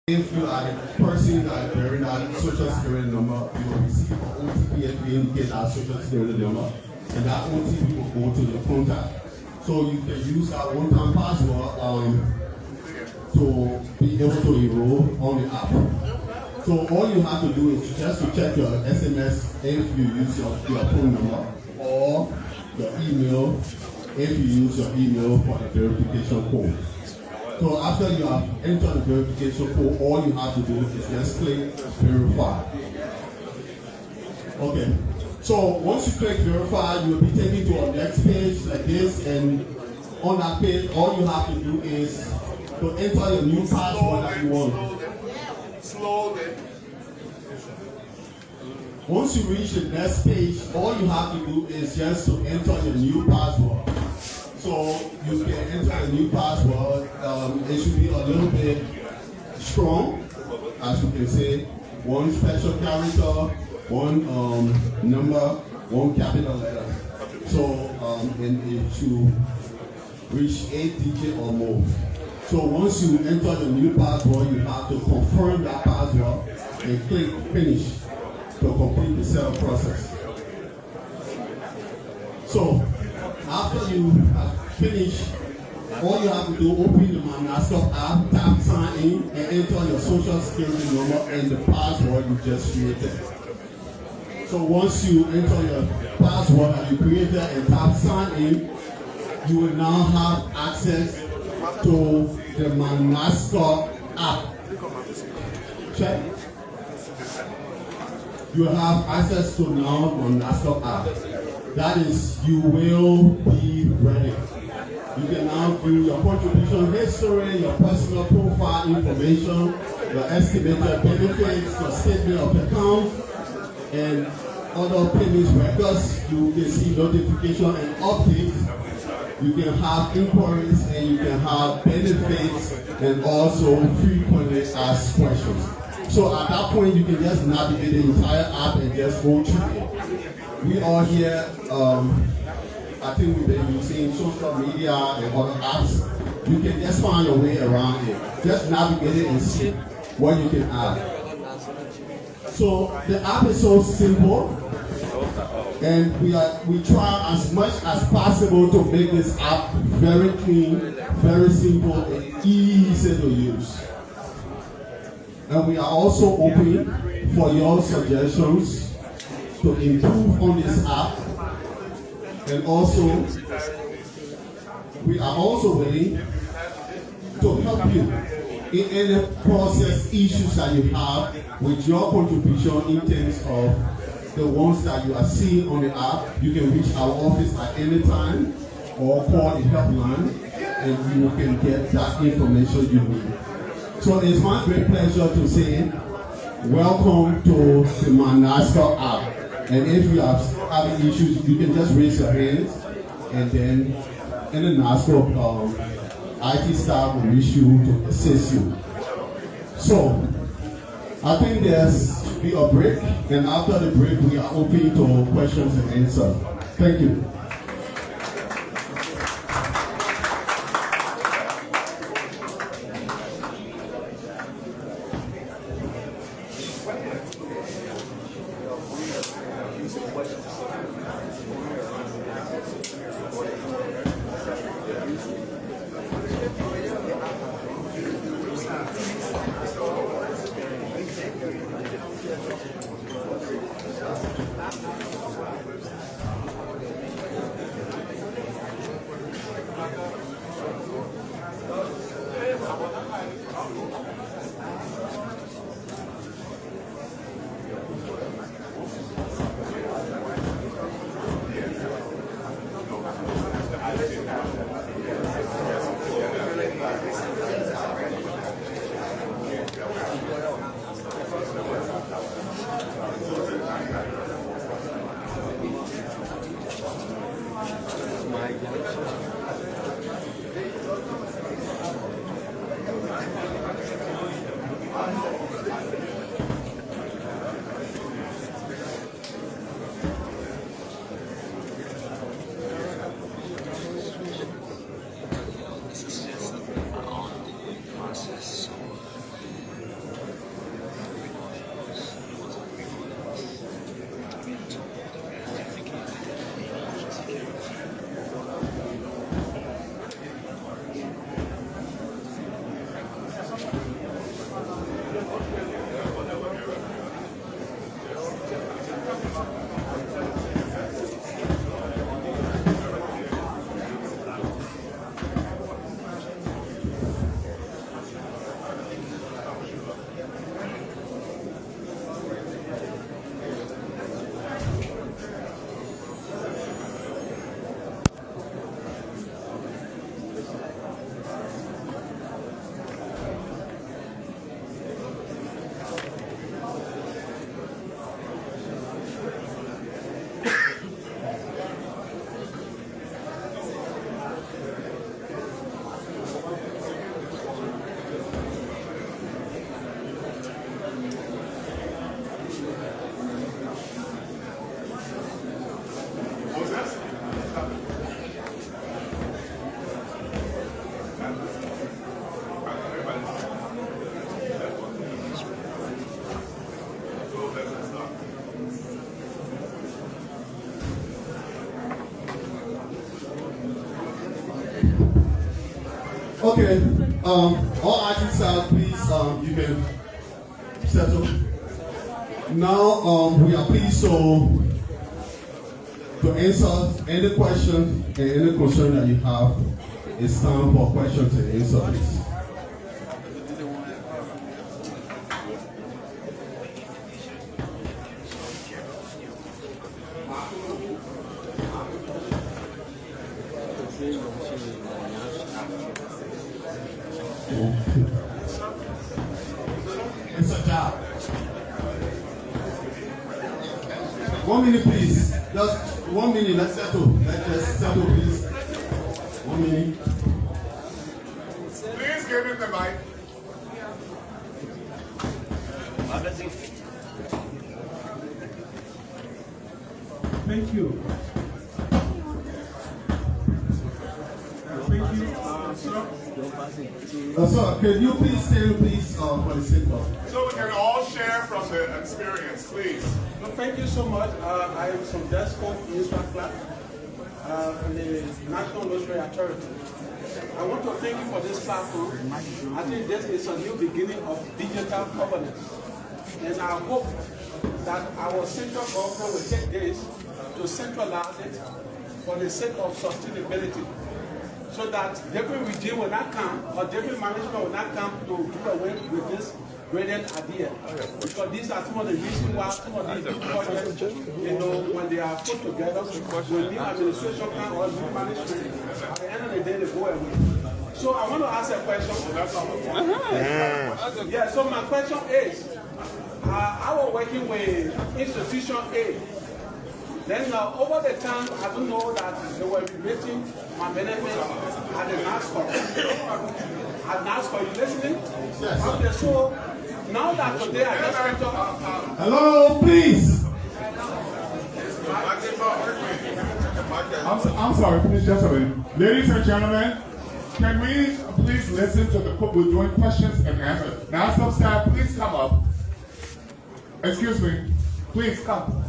If you are the person that is bearing that social security number, you will receive an OTP and you indicate that social security number, and that OTP will go to your contact. So you can use that one-time password to be able to enroll on the app. So all you have to do is just to check your SMS if you use your phone number, or your email if you use your email for the verification code. So after you have entered the verification code, all you have to do is just click verify. Okay. So once you click verify, you'll be taken to a next page like this, and on that page, all you have to do is to enter your new password that you want. Once you reach the next page, all you have to do is just to enter your new password. So you can enter a new password. It should be a little bit strong, as you can say. One special character, one number, one capital letter. So and it should reach 8 digits or more. So once you enter the new password, you have to confirm that password and click finish to complete the setup process. So after you have finished, all you have to do, open the NASSCORP app, tap sign in, and enter your social security number and the password you just created. So once you enter your password that you created and tap sign in, you will now have access to the NASSCORP app. Check. You have access to now the NASSCORP app. That is, you will be ready. You can now view your contribution history, your personal profile information, your estimated benefits, your statement of account, and other payments records. You can see notification and updates. You can have inquiries, and you can have benefits, and also frequently asked questions. So at that point, you can just navigate the entire app and just go through it. We are here, I think we've been using social media and other apps. You can just find your way around it. Just navigate it and see what you can add. So the app is so simple, and we try as much as possible to make this app very clean, very simple, and easy to use. And we are also open for your suggestions to improve on this app. And also, we are also willing to help you in any process issues that you have with your contribution in terms of the ones that you are seeing on the app. You can reach our office at any time or call the helpline, and you can get that information you need. So it's my great pleasure to say welcome to the NASSCORP app. And if you are having issues, you can just raise your hands, and then in the NASSCORP IT staff will reach you to assist you. So I think there's be a break, and after the break we are open to questions and answers. Thank you. Okay, all artists out, please, you can settle. Now, we are pleased to answer any question and any concern that you have. It's time for questions and answers. It's a job. 1 minute, please. Just 1 minute. Let's settle. Let's just settle, please. 1 minute. Please give him the mic. Thank you. Thank you, sir. Sir, can you please stand, please, for the sake of... So we can all share from the experience, please. No, thank you so much. I am from NASSCORP from the National Lottery Authority. I want to thank you for this platform. I think this is a new beginning of digital governance. And I hope that our central government will take this to centralize it for the sake of sustainability, so that different regime will not come, or different management will not come to do away with this brilliant idea. Because these are some of the reasons why some of these big projects, when they are put together, when new administration come or new management, at the end of the day, they go away. So I want to ask a question. Yeah, so my question is, I was working with institution A. Then over the time, I don't know that they were rating my benefits at the NASSCORP. At NASSCORP, you listening? Yes. Okay, so now that today I just went to... Hello, please. I'm sorry, please just a minute. Ladies and gentlemen, can we please listen to the, we're doing questions and answers. NASSCORP staff, please come up. Excuse me, please come.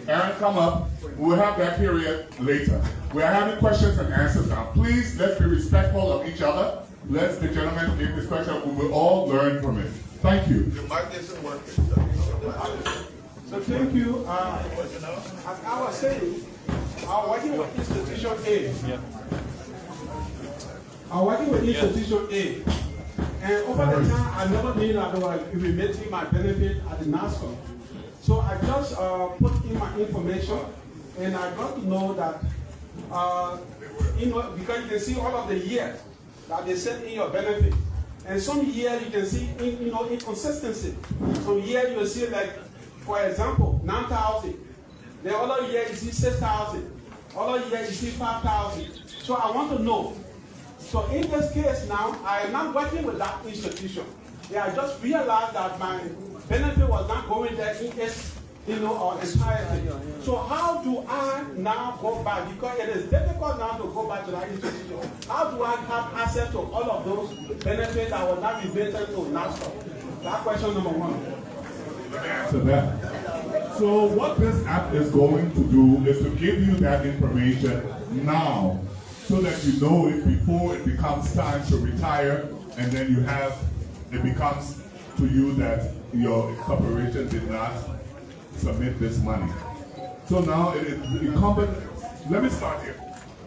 Aaron, come up. We'll have that period later. We are having questions and answers now. Please, let's be respectful of each other. Let the gentleman make this question. We will all learn from it. Thank you. So thank you. As I was saying, I'm working with institution A. I'm working with institution A. And over the time, I never knew that they were remitting my benefit at the NASSCORP. So I just put in my information, and I got to know that, because you can see all of the years that they set in your benefit. And some years you can see, inconsistency. Some years you will see, like, for example, 9,000. The other year you see 6,000. Other year you see 5,000. So I want to know. So in this case now, I am not working with that institution. Yeah, I just realized that my benefit was not going there in its, entirety. So how do I now go back? Because it is difficult now to go back to that institution. How do I have access to all of those benefits that were not remitted to NASSCORP? That's question number one. Answer that. So what this app is going to do is to give you that information now, so that you know it before it becomes time to retire, and then it becomes to you that your corporation did not submit this money. So now it is incumbent. Let me start here.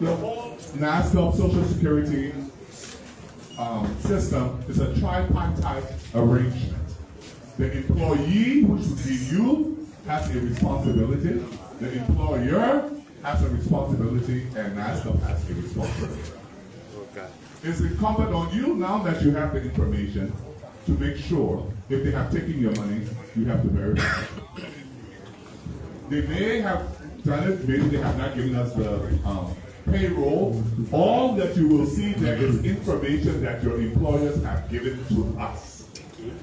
The whole NASSCORP Social Security system is a tripartite arrangement. The employee, which would be you, has a responsibility. The employer has a responsibility, and NASSCORP has a responsibility. Okay. It's incumbent on you, now that you have the information, to make sure if they have taken your money, you have to verify. They may have done it, maybe they have not given us the payroll. All that you will see there is information that your employers have given to us.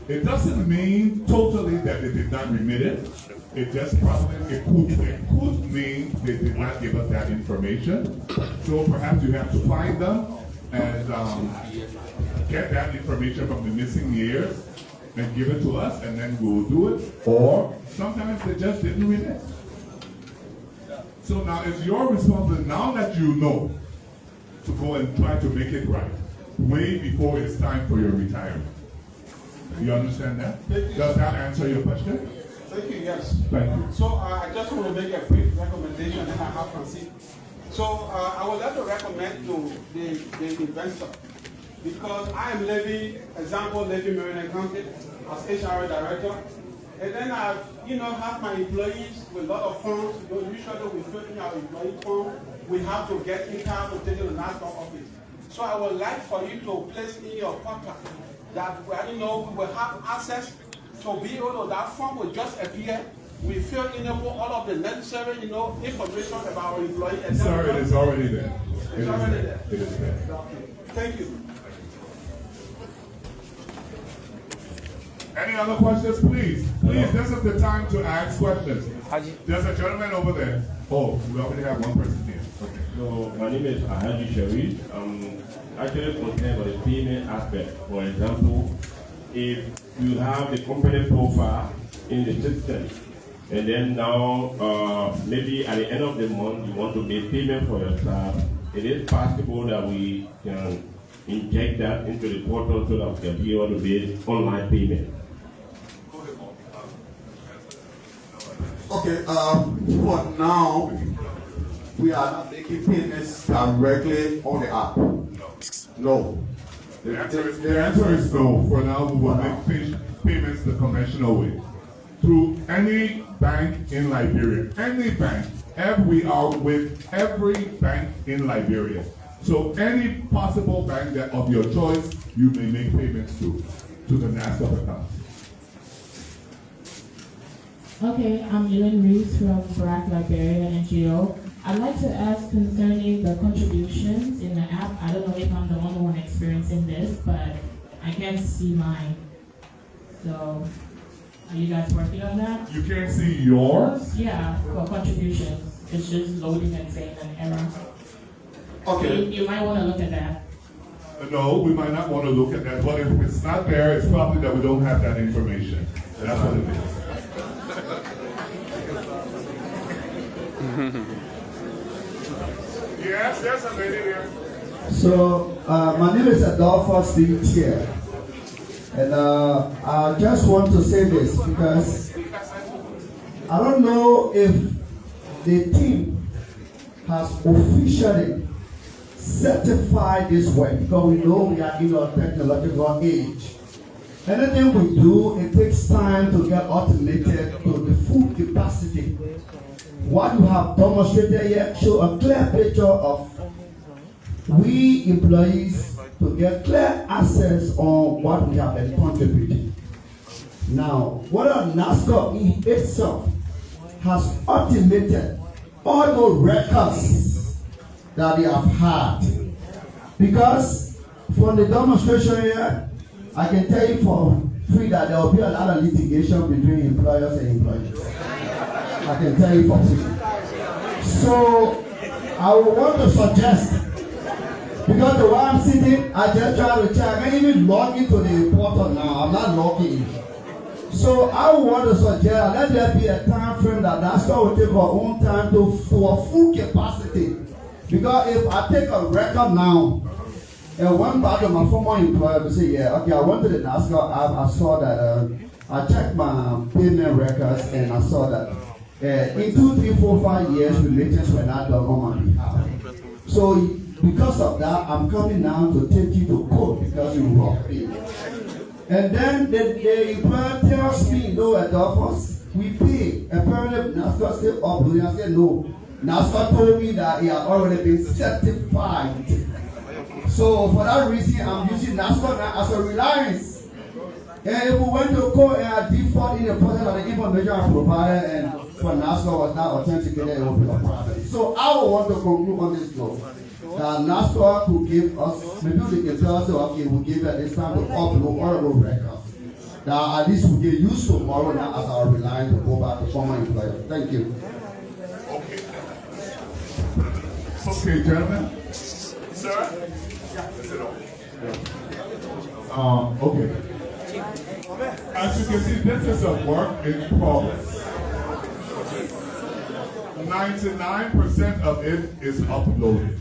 It doesn't mean totally that they did not remit it. It just probably, it could mean they did not give us that information. So perhaps you have to find them and get that information from the missing years and give it to us, and then we'll do it. Or sometimes they just didn't remit. So now it's your responsibility, now that you know, to go and try to make it right. way before it's time for your retirement. You understand that? Does that answer your question? Thank you, yes. Thank you. So I just want to make a brief recommendation and I have proceed. So I would like to recommend to the investor, because I am living Maryland County as HR director, and then I have my employees with a lot of forms. Usually we fill in our employee form. We have to get in time to take it to the NASSCORP office. So I would like for you to place in your portal that we will have access to be able to, that form will just appear. We fill in all of the necessary information about our employee. Sir, it is already there. It's already there. It is there. Okay. Thank you. Any other questions, please? Please, this is the time to ask questions. There's a gentleman over there. Oh, we already have one person here. Okay. So, my name is Ahaji Sharif. I'm actually concerned with the payment aspect. For example, if you have the company profile in the system, and then now maybe at the end of the month you want to make payment for your staff, it is possible that we can inject that into the portal so that we can be able to make online payment. Okay, for now, we are not making payments directly on the app. No. The answer is no. For now, we will make payments the conventional way. Through any bank in Liberia. Any bank. We are with every bank in Liberia. So any possible bank that of your choice, you may make payments to the NASSCORP account. Okay, I'm Elaine Reeves from Black Liberia NGO. I'd like to ask concerning the contributions in the app. I don't know if I'm the only one experiencing this, but I can't see mine. So, are you guys working on that? You can't see yours? Yeah, for contributions. It's just loading and saying an error. Okay. You might want to look at that. No, we might not want to look at that, but if it's not there, it's probably that we don't have that information. That's what it is. Yes, there's a lady here. So, my name is Adolphus here. And I just want to say this because I don't know if the team has officially certified this work, because we know we are in a technological age. Anything we do, it takes time to get automated to the full capacity. What you have demonstrated here show a clear picture of we employees to get clear access on what we have been contributing. Now, what NASSCORP itself has automated all those records that they have had. Because from the demonstration here, I can tell you for free that there will be a lot of litigation between employers and employees. I can tell you for free. So, I would want to suggest, because the way I'm sitting, I just try to check. I can't even log into the portal now. I'm not logging in. So I would want to suggest let there be a time frame that NASSCORP will take our own time to a full capacity. Because if I take a record now, and one part of my former employer will say, yeah, okay, I went to the NASSCORP app, I saw that, I checked my payment records, and I saw that in 2, 3, 4, 5 years, remittance were not done on my behalf. So because of that, I'm coming now to take you to court because you robbed me. And then the employer tells me, no, Adolphus, we pay. Apparently, NASSCORP said, oh, I said, no. NASSCORP told me that it had already been certified. So for that reason, I'm using NASSCORP now as a reliance. And if we went to court and I default in the process of the information I provided and for NASSCORP was not authenticated, it will be a problem. So I will want to conclude on this note. That NASSCORP could give us, maybe they can tell us, okay, we'll give at this time to upload all those records. That at least we get used tomorrow now as our reliance to go back to former employer. Thank you. Okay. Okay, gentlemen. Sir? Okay. As you can see, this is a work in progress. 99% of it is uploaded.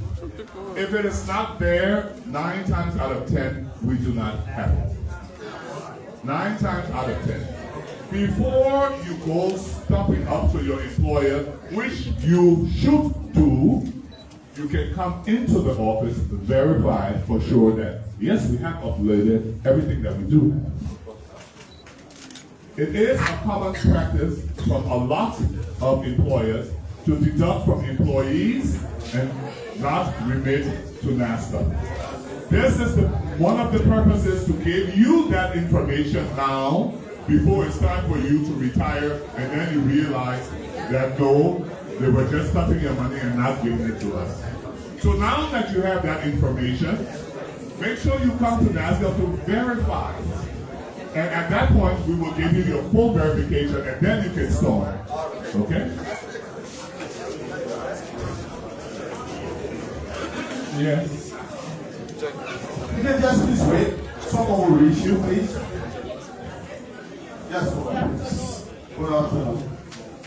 If it is not there, 9 times out of 10, we do not have it. 9 times out of 10. Before you go stopping up to your employer, which you should do, you can come into the office to verify for sure that, yes, we have uploaded everything that we do. It is a common practice from a lot of employers to deduct from employees and not remit to NASSCORP. This is one of the purposes to give you that information now before it's time for you to retire, and then you realize that no, they were just cutting your money and not giving it to us. So now that you have that information, make sure you come to NASSCORP to verify. And at that point, we will give you your full verification, and then you can start. Okay? Yes. You can just please wait. Someone will reach you, please. Yes, go ahead. Good afternoon.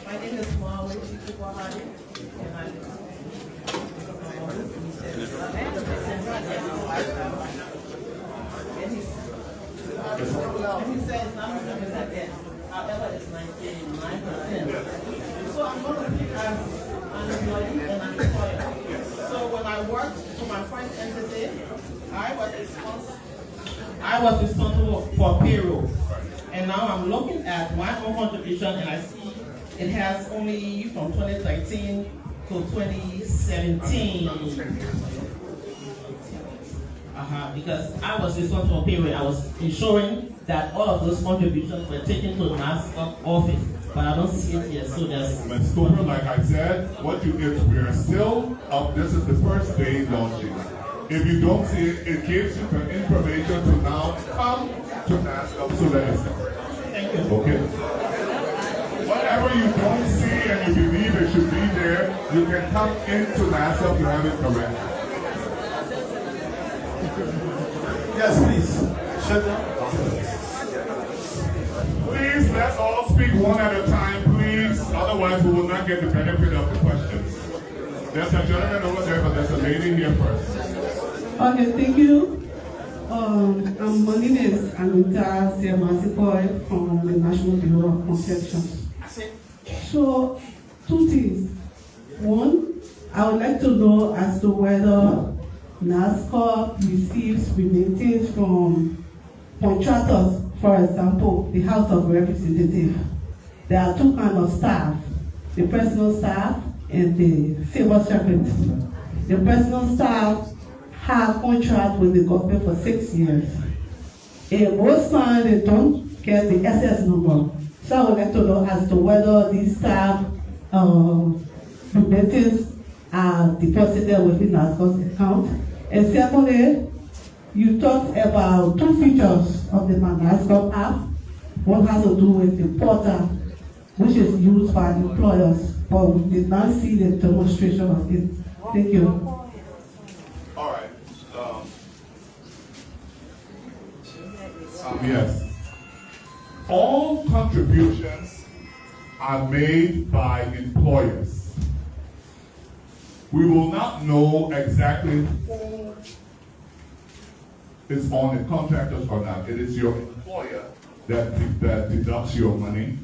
My name is Marwa Chikuwahari, and I live and he says 100% yes. However, it's 99%. So I'm going to speak as an employee and an employer. So when I worked for my first entity, I was responsible for payroll. And now I'm looking at my own contribution, and I see it has only from 2013 to 2017. Because I was responsible for payroll. I was ensuring that all of those contributions were taken to the NASSCORP office, but I don't see it yet. So there's. Ms. Cooper, like I said, what you if we are still up. This is the first day launching. If you don't see it, it gives you the information to now come to NASSCORP so that it's there. Thank you. Okay. Whatever you don't see and you believe it should be there, you can come into NASSCORP to have it correct. Yes, please. Shut down. Please, let's all speak one at a time, please. Otherwise, we will not get the benefit of the questions. There's a gentleman over there, but there's a lady here first. Okay, thank you. My name is Anita Siamazikoy from the National Bureau of Conception. So, 2 things. One, I would like to know as to whether NASSCORP receives remittance from contractors, for example, the House of Representatives. There are 2 kinds of staff, the personal staff and the civil servant. The personal staff have contract with the government for 6 years. And most times they don't get the SS number. So I would like to know as to whether these staff remittances are deposited within NASSCORP's account. And secondly, you talked about 2 features of the NASSCORP app. One has to do with the portal, which is used by employers, but we did not see the demonstration of it. Thank you. All right. Yes. All contributions are made by employers. We will not know exactly who is on the contractors or not. It is your employer that deducts your money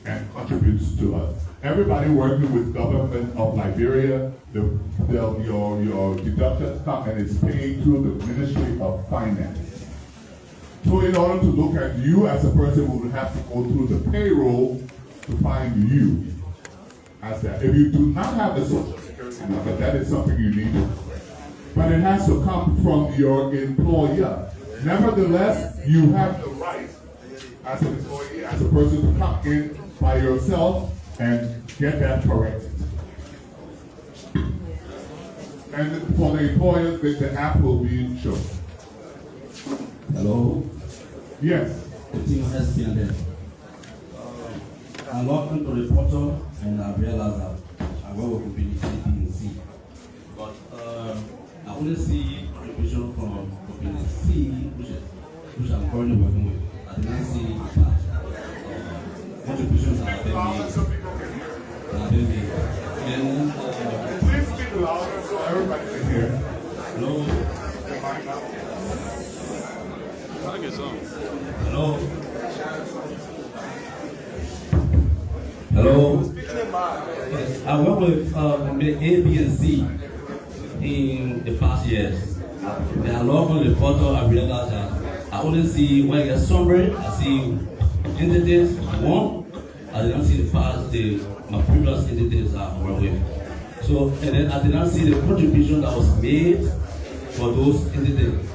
and contributes to us. Everybody working with government of Liberia, your deductions come and it's paid through the Ministry of Finance. So in order to look at you as a person, we would have to go through the payroll to find you as that. If you do not have the Social Security number, that is something you need to do. But it has to come from your employer. Nevertheless, you have the right as an employee, as a person to come in by yourself and get that corrected. And for the employers, the app will be shown. Hello. Yes. The team has been there. I'm welcome to the portal and I realized that I work with the C. But I only see contribution from company C, which I'm currently working with. I did not see that contributions are being made. Please speak louder so everybody can hear. Hello. Hello. Yes, I work with the A, B, and C in the past years. There are a lot on the portal. I realize that I only see when I get summary, I see entities one. I did not see the past, my previous entities I work with. So, and then I did not see the contribution that was made for those entities,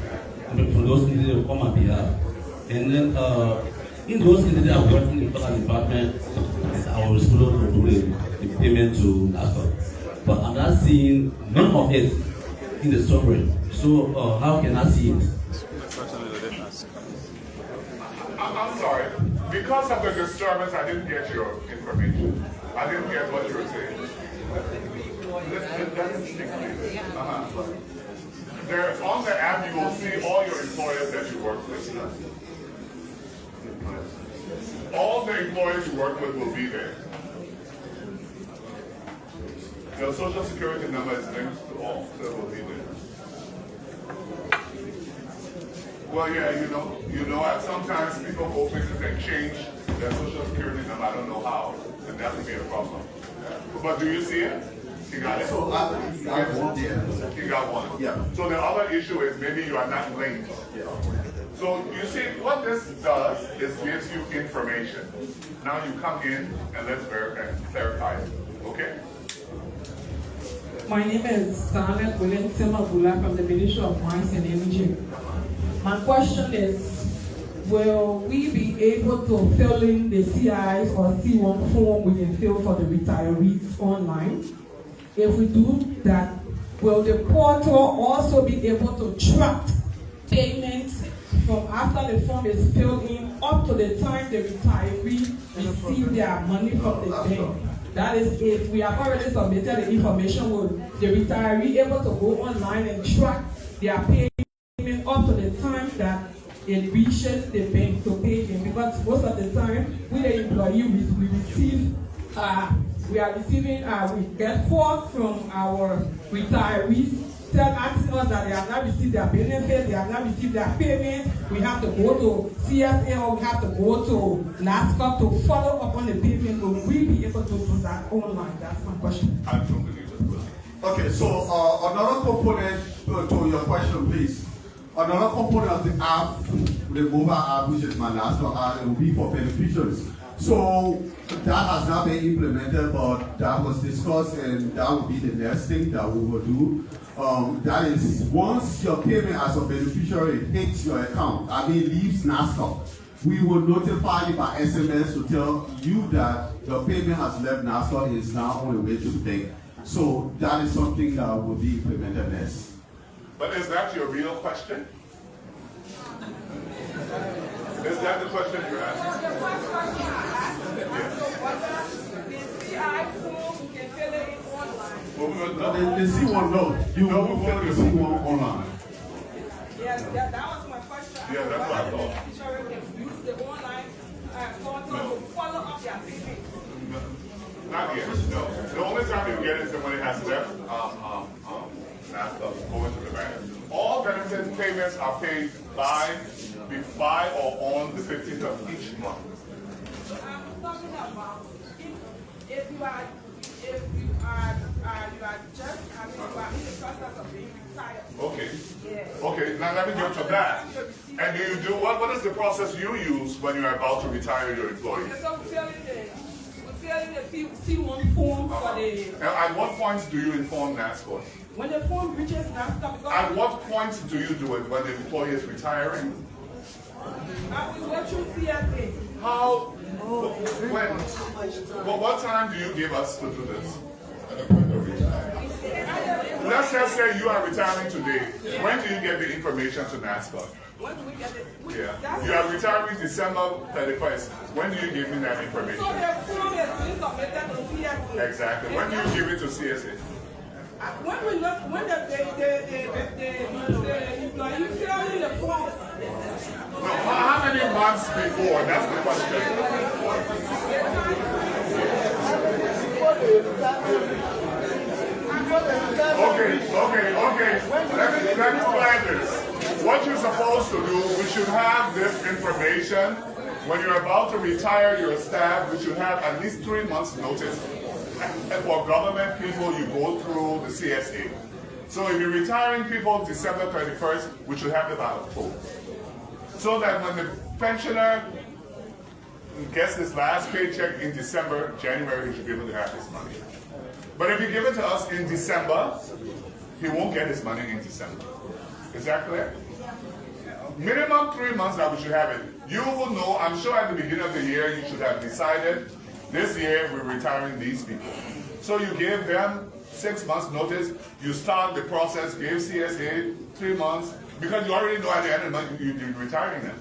on my behalf. And then in those entities I work in the federal department, I was supposed to do the payment to NASSCORP. But I'm not seeing none of it in the summary. So how can I see it? I'm sorry. Because of the disturbance, I didn't get your information. I didn't get what you were saying. There's on the app, you will see all your employers that you work with. All the employers you work with will be there. Your social security number is linked to all, so it will be there. Well, yeah, you know, sometimes people go places and change their social security number. I don't know how, and that would be a problem. But do you see it? You got it? So I got one there. You got one? Yeah. So the other issue is maybe you are not linked. Yeah. So you see, what this does is gives you information. Now you come in and let's clarify it. Okay? My name is Dana Gula from the Ministry of Mines and Energy. My question is, will we be able to fill in the CIs or C1 form we can fill for the retirees online? If we do that, will the portal also be able to track payments from after the form is filled in up to the time the retiree receive their money from the bank? That is, if we have already submitted the information, will the retiree able to go online and track their payment up to the time that it reaches the bank to pay them? Because most of the time, with the employee, we receive, we get calls from our retirees asking us that they have not received their benefits, they have not received their payments. We have to go to CSA or we have to go to NASSCORP to follow up on the payment. Will we be able to do that online? That's my question. Okay, so another component to your question, please. Another component of the app, the mobile app, which is my NASSCORP app, it will be for beneficiaries. So that has not been implemented, but that was discussed, and that will be the next thing that we will do. That is, once your payment as a beneficiary hits your account, leaves NASSCORP, we will notify you by SMS to tell you that the payment has left NASSCORP and is now on the way to the bank. So that is something that will be implemented next. But is that your real question? Is that the question you're asking? The C1, no. You will fill the C1 online. Yes, that was my question. Yeah, that's what I thought. Can use the online portal to follow up their payment. Not yet, no. The only time you get it is when it has left NASSCORP going to the bank. All benefit payments are paid by or on the 15th of each month. I'm talking about if you are just, you are in the process of being retired. Okay. Yes. Okay, now let me get to that. And do you do, what is the process you use when you're about to retire your employees? So we're filling the C1 form for the... And at what point do you inform NASSCORP? When the form reaches NASSCORP, because... At what point do you do it? When the employee is retiring? I will go through CSA. How? When? Well, what time do you give us to do this? Let's just say you are retiring today. When do you get the information to NASSCORP? When do we get it? Yeah. You are retiring December 31st. When do you give me that information? So the form is being submitted to CSA. Exactly. When do you give it to CSA? When the employee fill in the form. No, how many months before? That's the question. Okay. Let me plan this. What you're supposed to do, we should have this information. When you're about to retire your staff, we should have at least 3 months notice. And for government people, you go through the CSA. So if you're retiring people December 31st, we should have it by October. So that when the pensioner gets his last paycheck in December, January, he should be able to have his money. But if you give it to us in December, he won't get his money in December. Is that clear? Minimum 3 months that we should have it. You will know, I'm sure at the beginning of the year, you should have decided, this year we're retiring these people. So you give them 6 months notice, you start the process, give CSA 3 months, because you already know at the end of the month you're retiring them.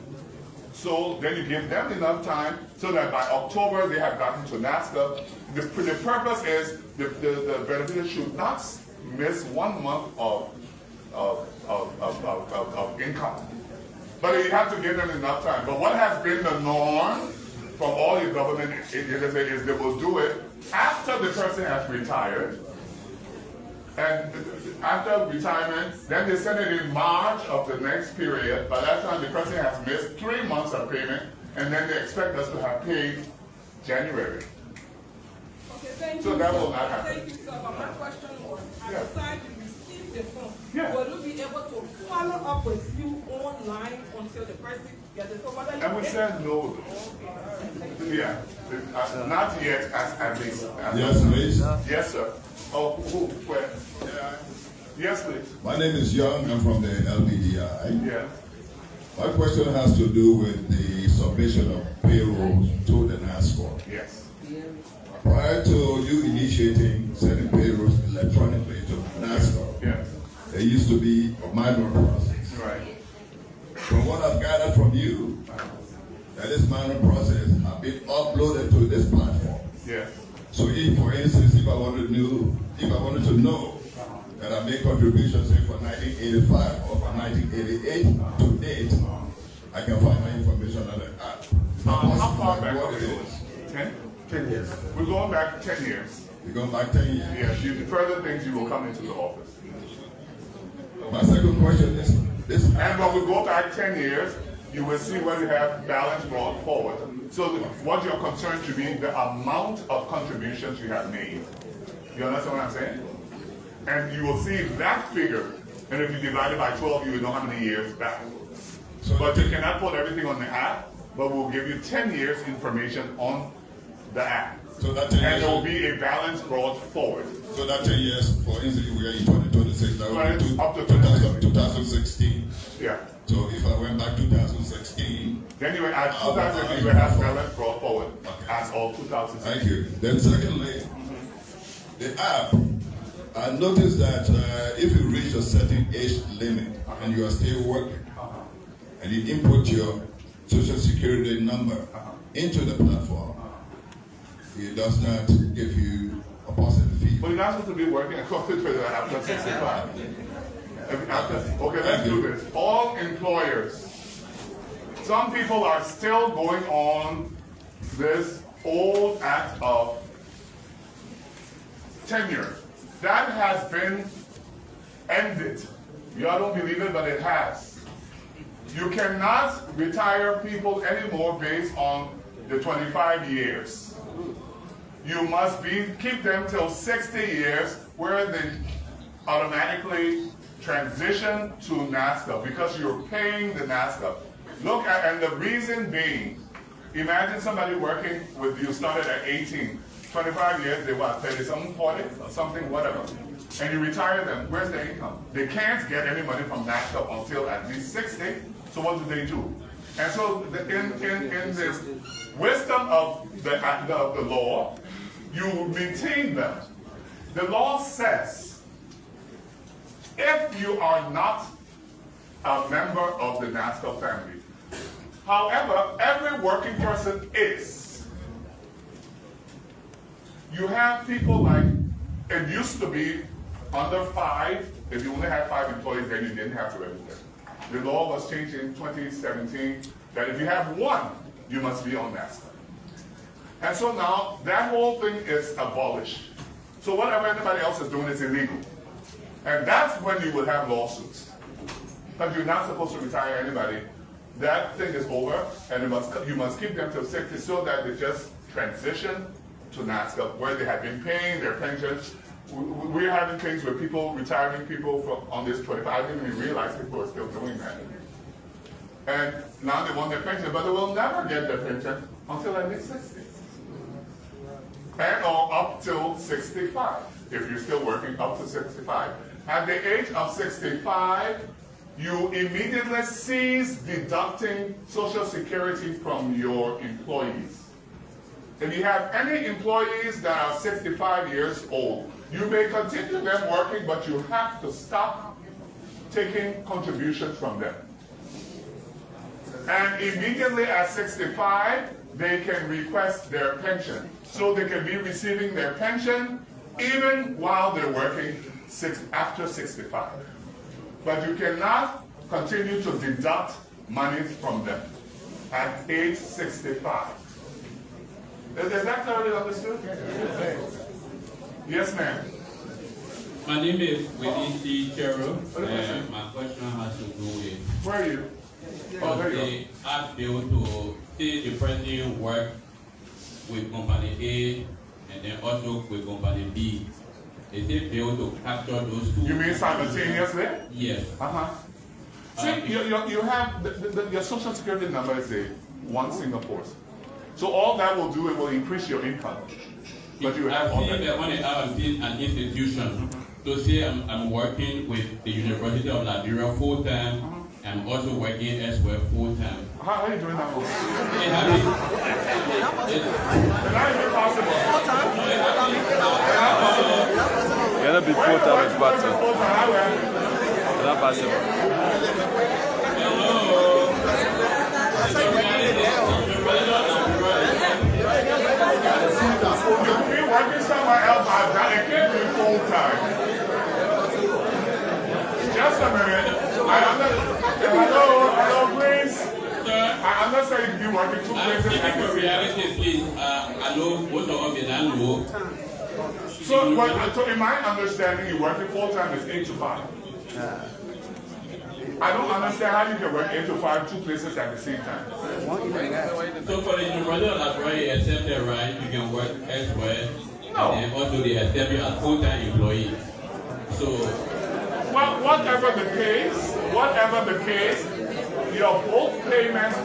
So then you give them enough time so that by October they have gotten to NASSCORP. The purpose is the beneficiary should not miss 1 month of income. But you have to give them enough time. But what has been the norm from all your government agencies is they will do it after the person has retired. And after retirement, then they send it in March of the next period. By that time, the person has missed 3 months of payment, and then they expect us to have paid January. Okay, thank so you. That will not happen. Thank you, sir. But my question was, at the time you receive the form, will you be able to follow up with you online until the person gets it? So and we said no. Yeah, not yet, at least. Yes, please. Yes, sir. Oh, who? Where? Yes, please. My name is Young. I'm from the LBDI. Yeah. My question has to do with the submission of payrolls to the NASSCORP. Yes. Prior to you initiating sending payrolls electronically to NASSCORP, there used to be a manual process. Right. From what I've gathered from you, that this manual process has been uploaded to this platform. Yes. So if, for instance, if I wanted to know that I made contributions, say, for 1985 or for 1988 to date, I can find my information on the app. How far back are we going? 10? 10 years. We're going back 10 years. You're going back 10 years? Yes, you further things you will come into the office. My second question is this. And when we go back 10 years, you will see where you have balance brought forward. So what your concern should be the amount of contributions you have made. You understand what I'm saying? And you will see that figure. And if you divide it by 12, you will know how many years back. But you cannot put everything on the app, but we'll give you 10 years information on the app. So that 10 years, and there will be a balance brought forward. So that 10 years, for instance, we are in 2026, that will be up to 2016. Yeah. So if I went back 2016, then you will add 2016, you will have balance brought forward as of 2016. Thank you. Then secondly, the app, I noticed that if you reach a certain age limit and you are still working, and you input your social security number into the platform, it does not give you a positive feedback. But you're not supposed to be working according to the after 65. Okay, let's do this. All employers, some people are still going on this old act of tenure. That has been ended. Y'all don't believe it, but it has. You cannot retire people anymore based on the 25 years. You must keep them till 60 years where they automatically transition to NASSCORP because you're paying the NASSCORP. Look at, and the reason being, imagine somebody working with you, started at 18, 25 years, they what, 30 something, 40 or something, whatever. And you retire them, where's their income? They can't get any money from NASSCORP until at least 60, so what do? And so in this wisdom of the law, you maintain them. The law says, if you are not a member of the NASSCORP family, however, every working person is. You have people like, it used to be under 5, if you only had 5 employees, then you didn't have to register. The law was changed in 2017 that if you have 1, you must be on NASSCORP. And so now that whole thing is abolished. So whatever anybody else is doing is illegal. And that's when you will have lawsuits. But you're not supposed to retire anybody. That thing is over, and you must keep them till 60 so that they just transition to NASSCOP, where they have been paying their pensions. We're having things where people, retiring people on this 25, I didn't even realize people are still doing that. And now they want their pension, but they will never get their pension until at least 60. And or up till 65, if you're still working up to 65. At the age of 65, you immediately cease deducting Social Security from your employees. If you have any employees that are 65 years old, you may continue them working, but you have to stop taking contributions from them. And immediately at 65, they can request their pension. So they can be receiving their pension even while they're working after 65. But you cannot continue to deduct money from them at age 65. Is that clearly understood? Yes, ma'am. My name is Willie C. Chero, and my question has to do with where are you? They are able to see the person work with company A and then also with company B. Is it able to capture those two? You mean simultaneously? Yes. See, you have your Social Security number is one Singapore. So all that will do, it will increase your income. But you have all that. When I was in an institution, to say I'm working with the University of Liberia full time, I'm also working elsewhere full time. How are you doing that? Possible. Gonna be full time is better. Not possible. If you're working somewhere else, it can't be full time. Just a minute. Hello, please. I understand you be working two places at the same time. So in my understanding, you working full time is 8 to 5. I don't understand how you can work 8 to 5 two places at the same time. So for the University of Liberia, you accept the right, you can work elsewhere. No. And also they accept you as full-time employee. So well, whatever the case, your both payments.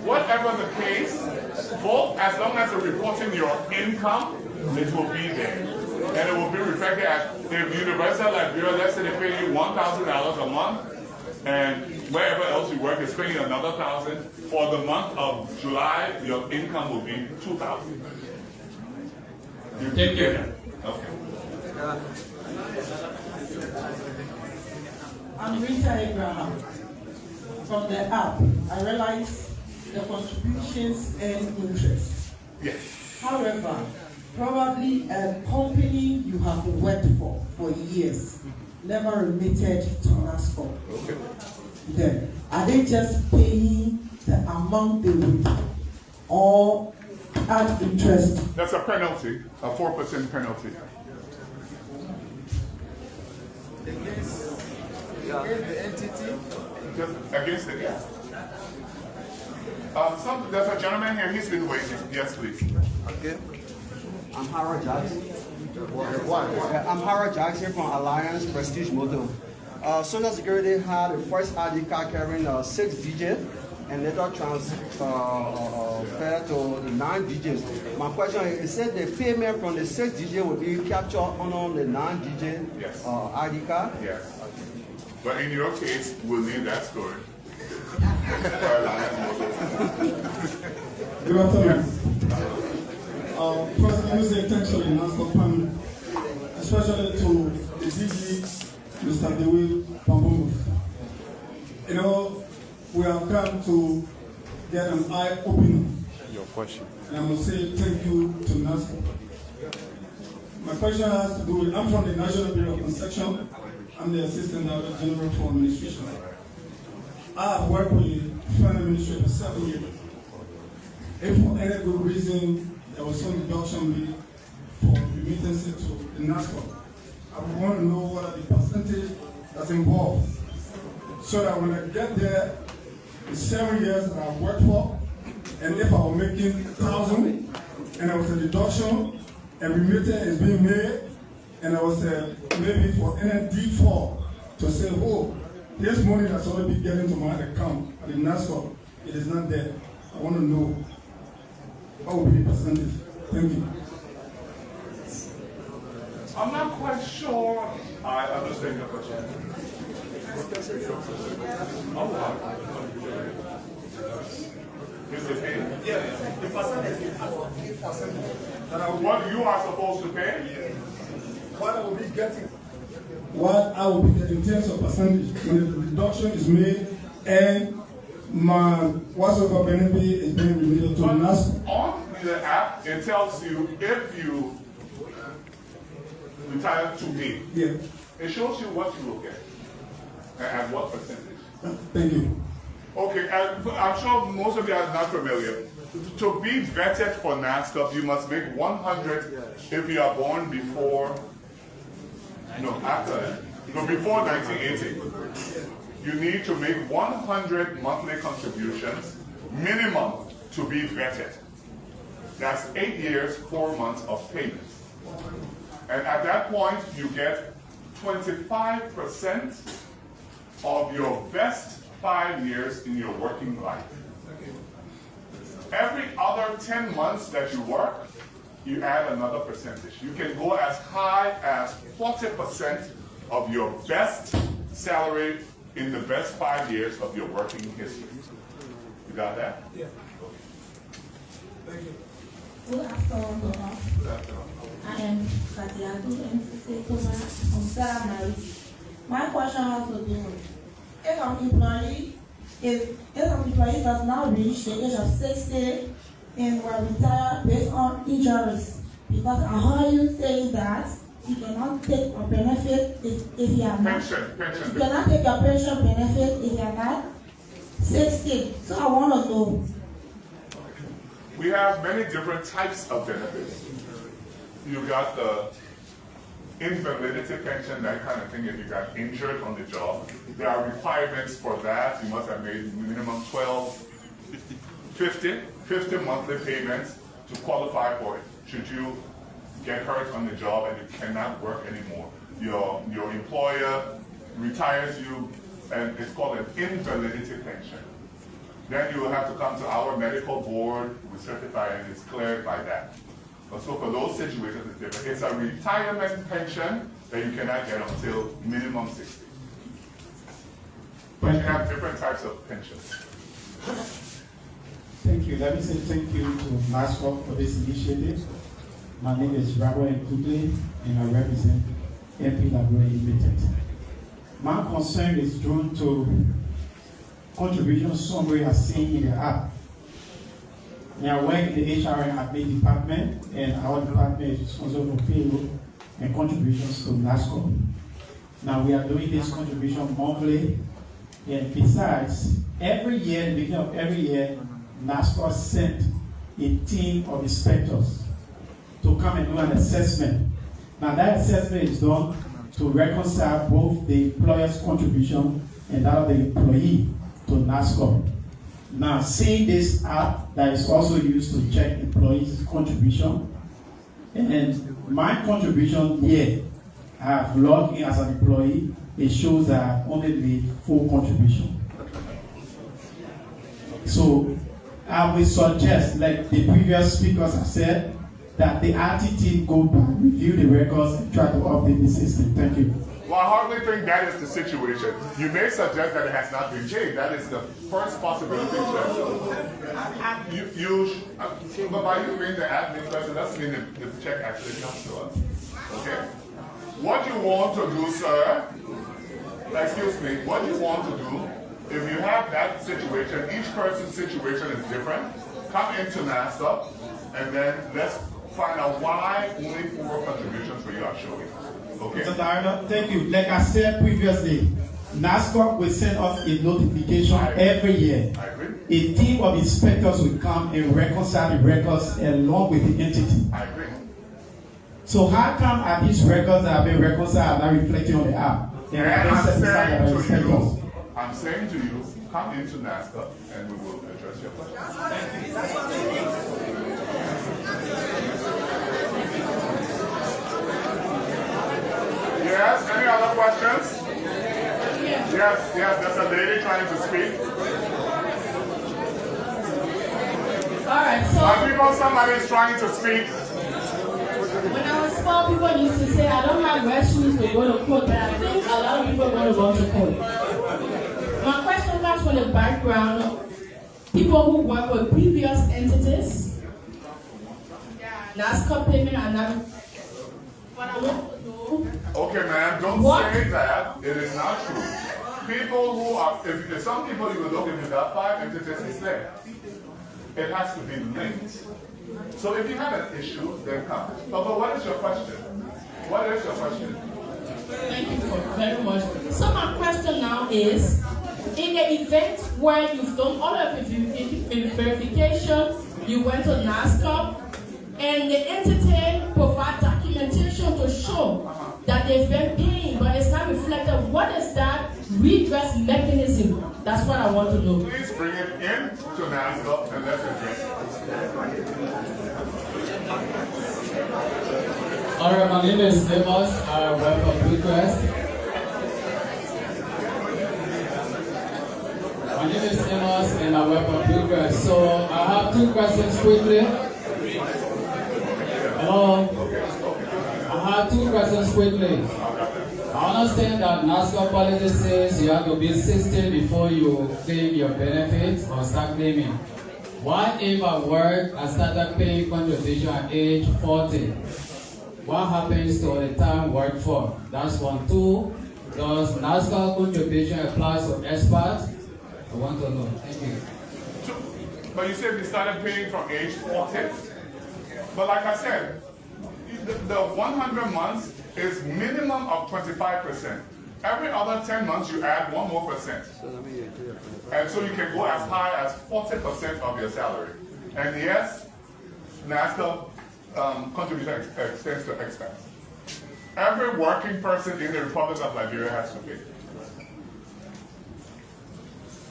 Whatever the case, both as long as you're reporting your income, it will be there. And it will be reflected as if University of Liberia, let's say they pay you $1,000 a month, and wherever else you work is paying you another $1,000. For the month of July, your income will be $2,000. Take care. Okay. I'm Rita Abraham from the app. I realize the contributions and interest. Yes. However, probably a company you have worked for years never remitted to NASSCORP. Okay. Then are they just paying the amount they would or add interest? That's a penalty, a 4% penalty. Against the entity? Just against it, yeah. There's a gentleman here, he's been waiting. Yes, please. Okay. I'm Harold Jackson. I'm Harold Jackson from Alliance Prestige Motor. Social Security had the first ID card carrying 6 digits and later transferred to the 9 digits. My question is, it said the payment from the 6 digits will be captured on the 9 digit Yes. ID card? Yes. But in your case, we'll leave that story. Good afternoon. First, let me say thanks to the NASSCORP panel, especially to the DG, Mr. Dewi Pambumus. You know, we have come to get an eye-opening. Your question. And I must say thank you to NASSCORP. My question has to do with, I'm from the National Bureau of Construction. I'm the Assistant Director General for Administration. I have worked with the Federal Ministry for 7 years. If for any good reason there was some deduction made for remittances to the NASSCORP, I want to know what are the percentage that's involved. So that when I get there, the 7 years that I've worked for, and if I was making 1,000, and there was a deduction, and remittance is being made, and I was maybe for ND4 to say, oh, this money that's already getting to my account at the NASSCORP, it is not there. I want to know what will be the percentage. Thank you. I'm not quite sure I understand your question. Is the pay? Yeah, the percentage. What you are supposed to pay? What I will be getting. What I will be getting in terms of percentage when the deduction is made and my whatsoever benefit is being remitted to NASSCORP. On the app, it tells you if you retire today. Yeah. It shows you what you will get and at what percentage. Thank you. Okay, and I'm sure most of you are not familiar. To be vetted for NASSCORP, you must make 100 if you are born before, before 1980. You need to make 100 monthly contributions minimum to be vetted. That's 8 years, 4 months of payments. And at that point, you get 25% of your best 5 years in your working life. Every other 10 months that you work, you add another percentage. You can go as high as 40% of your best salary in the best 5 years of your working history. You got that? Yeah. Thank you. Good afternoon. I am Katiago MCC from Sarah Maris. My question has to do with if an employee does not reach the age of 60 and will retire based on injuries, because I heard you saying that you cannot take a benefit if you are not. Pension. You cannot take a pension benefit if you are not 60. So I want to know. We have many different types of benefits. You got the invalidity pension, that kind of thing, if you got injured on the job. There are requirements for that. You must have made minimum 50 monthly payments to qualify for it. Should you get hurt on the job and you cannot work anymore, your employer retires you, and it's called an invalidity pension. Then you will have to come to our medical board, we certify and it's cleared by that. So for those situations, it's different. It's a retirement pension that you cannot get until minimum 60. But you have different types of pensions. Thank you. Let me say thank you to NASSCORP for this initiative. My name is Rabbi Nkudle, and I represent MP Labour Limited. My concern is drawn to contribution summary as seen in the app. Now, I work in the HR and admin department, and our department is responsible for payroll and contributions to NASSCORP. Now, we are doing this contribution monthly, and besides, every year, at the beginning of every year, NASSCORP sent a team of inspectors to come and do an assessment. Now, that assessment is done to reconcile both the employer's contribution and that of the employee to NASSCORP. Now, seeing this app that is also used to check employees' contribution, and my contribution here, I have logged in as an employee, it shows that I only made full contribution. So, I will suggest, like the previous speakers have said, that the IT team go to review the records and try to update the system. Thank you. Well, I hardly think that is the situation. You may suggest that it has not been changed. That is the first possibility. But by you being the admin person, doesn't mean the check actually comes to us. Okay? What you want to do, sir, excuse me, what you want to do, if you have that situation, each person's situation is different, come into NASSCORP, and then let's find out why only 4 contributions for you are showing. Okay. Mr. Director, thank you. Like I said previously, NASSCORP will send us a notification every year. I agree. A team of inspectors will come and reconcile the records along with the entity. I agree. So how come are these records that have been reconciled not reflecting on the app? I'm saying to you, come into NASCORP and we will address your question. Yes, any other questions? Yes, there's a lady trying to speak. Alright, so Somebody is trying to speak. when I was small, people used to say I don't have red shoes to go to court, but I think a lot of people are going to go to court. My question comes from the background, people who work with previous entities, NASSCORP payment and not. But I want to know. Okay, ma'am, don't say that. It is not true. People who are, if some people you will look, if you got 5 entities, it's there. It has to be linked. So if you have an issue, then come. But what is your question? What is your question? Thank you very much. So my question now is, in the event where you've done all of the verification, you went to NASSCORP, and the entity provide documentation to show that they've been paying, but it's not reflected. What is that redress mechanism? That's what I want to know. Please bring it in to NASSCORP and let's address it. Alright, my name is Amos. I work for Bucharest. My name is Amos and I work for Bucharest. So I have 2 questions quickly. Hello? I have 2 questions quickly. I understand that NASSCORP policy says you have to be 60 before you claim your benefits or start claiming. What if I started paying contribution at age 40? What happens to the time worked for? That's 1. 2, does NASSCORP contribution apply to experts? I want to know. Thank you. But you said we started paying from age 40? But like I said, the 100 months is minimum of 25%. Every other 10 months you add 1 more %. And so you can go as high as 40% of your salary. And yes, NASSCORP contribution extends to expense. Every working person in the Republic of Liberia has to pay.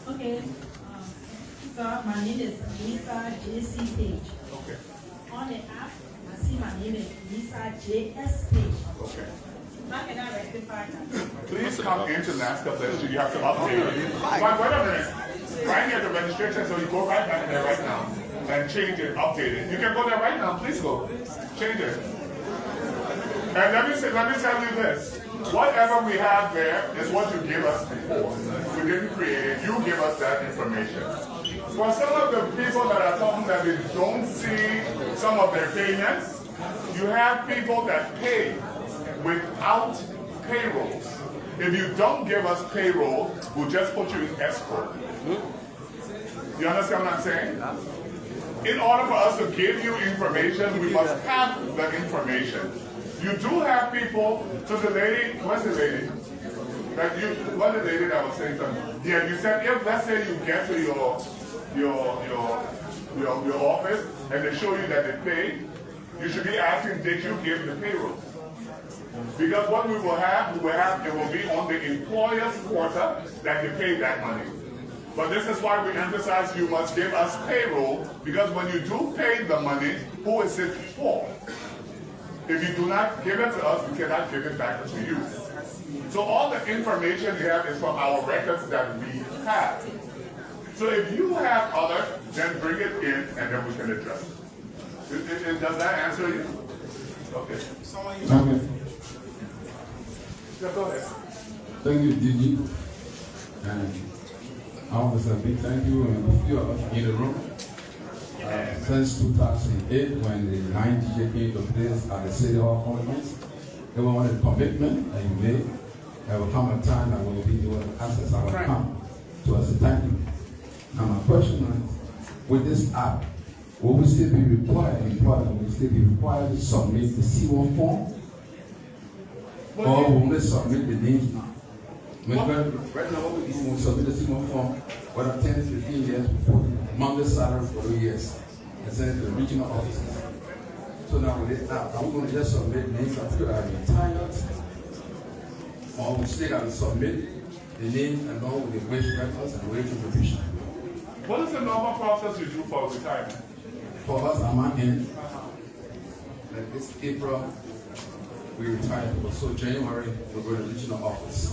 Okay. So my name is Lisa JC Page. Okay. On the app, I see my name is Lisa JS Page. Okay. How can I rectify that? Please come into NASSCORP list. You have to update it. Wait a minute. Right here, the registration, so you go right back there right now and change it, update it. You can go there right now. Please go. Change it. And let me tell you this. Whatever we have there is what you gave us before. We didn't create it. You give us that information. For some of the people that are talking that they don't see some of their payments, you have people that pay without payrolls. If you don't give us payroll, we'll just put you in escrow. You understand what I'm saying? In order for us to give you information, we must have the information. You do have people, so the lady, what's the lady? What's the lady that was saying something? Yeah, you said if, let's say you get to your office and they show you that they paid, you should be asking, did you give the payroll? Because what we will have, it will be on the employer's quota that they pay that money. But this is why we emphasize you must give us payroll, because when you do pay the money, who is it for? If you do not give it to us, we cannot give it back to you. So all the information you have is from our records that we have. So if you have others, then bring it in and then we can address it. Does that answer you? Okay. Okay. Yeah, go ahead. Thank you, Gigi. And I want to say a big thank you and you are in the room. Since 2008, when the 9 DJ came to place at the City Hall Conference, they wanted a commitment that you made. There will come a time that will be able to access our account to us. Thank you. Now my question is, with this app, will we still be required, will we still be required to submit the C1 form? Or will we submit the names now? Right now, what we do, we submit the C1 form, whether 10 to 15 years before monthly salary for 3 years, and send it to the regional offices. So now with this app, I'm going to just submit names of people that are retired, or we still got to submit the name along with the wage records and wage contribution. What is the normal process you do for retirement? For us, I'm at end. Like this April, we retire. So January, we go to the regional office,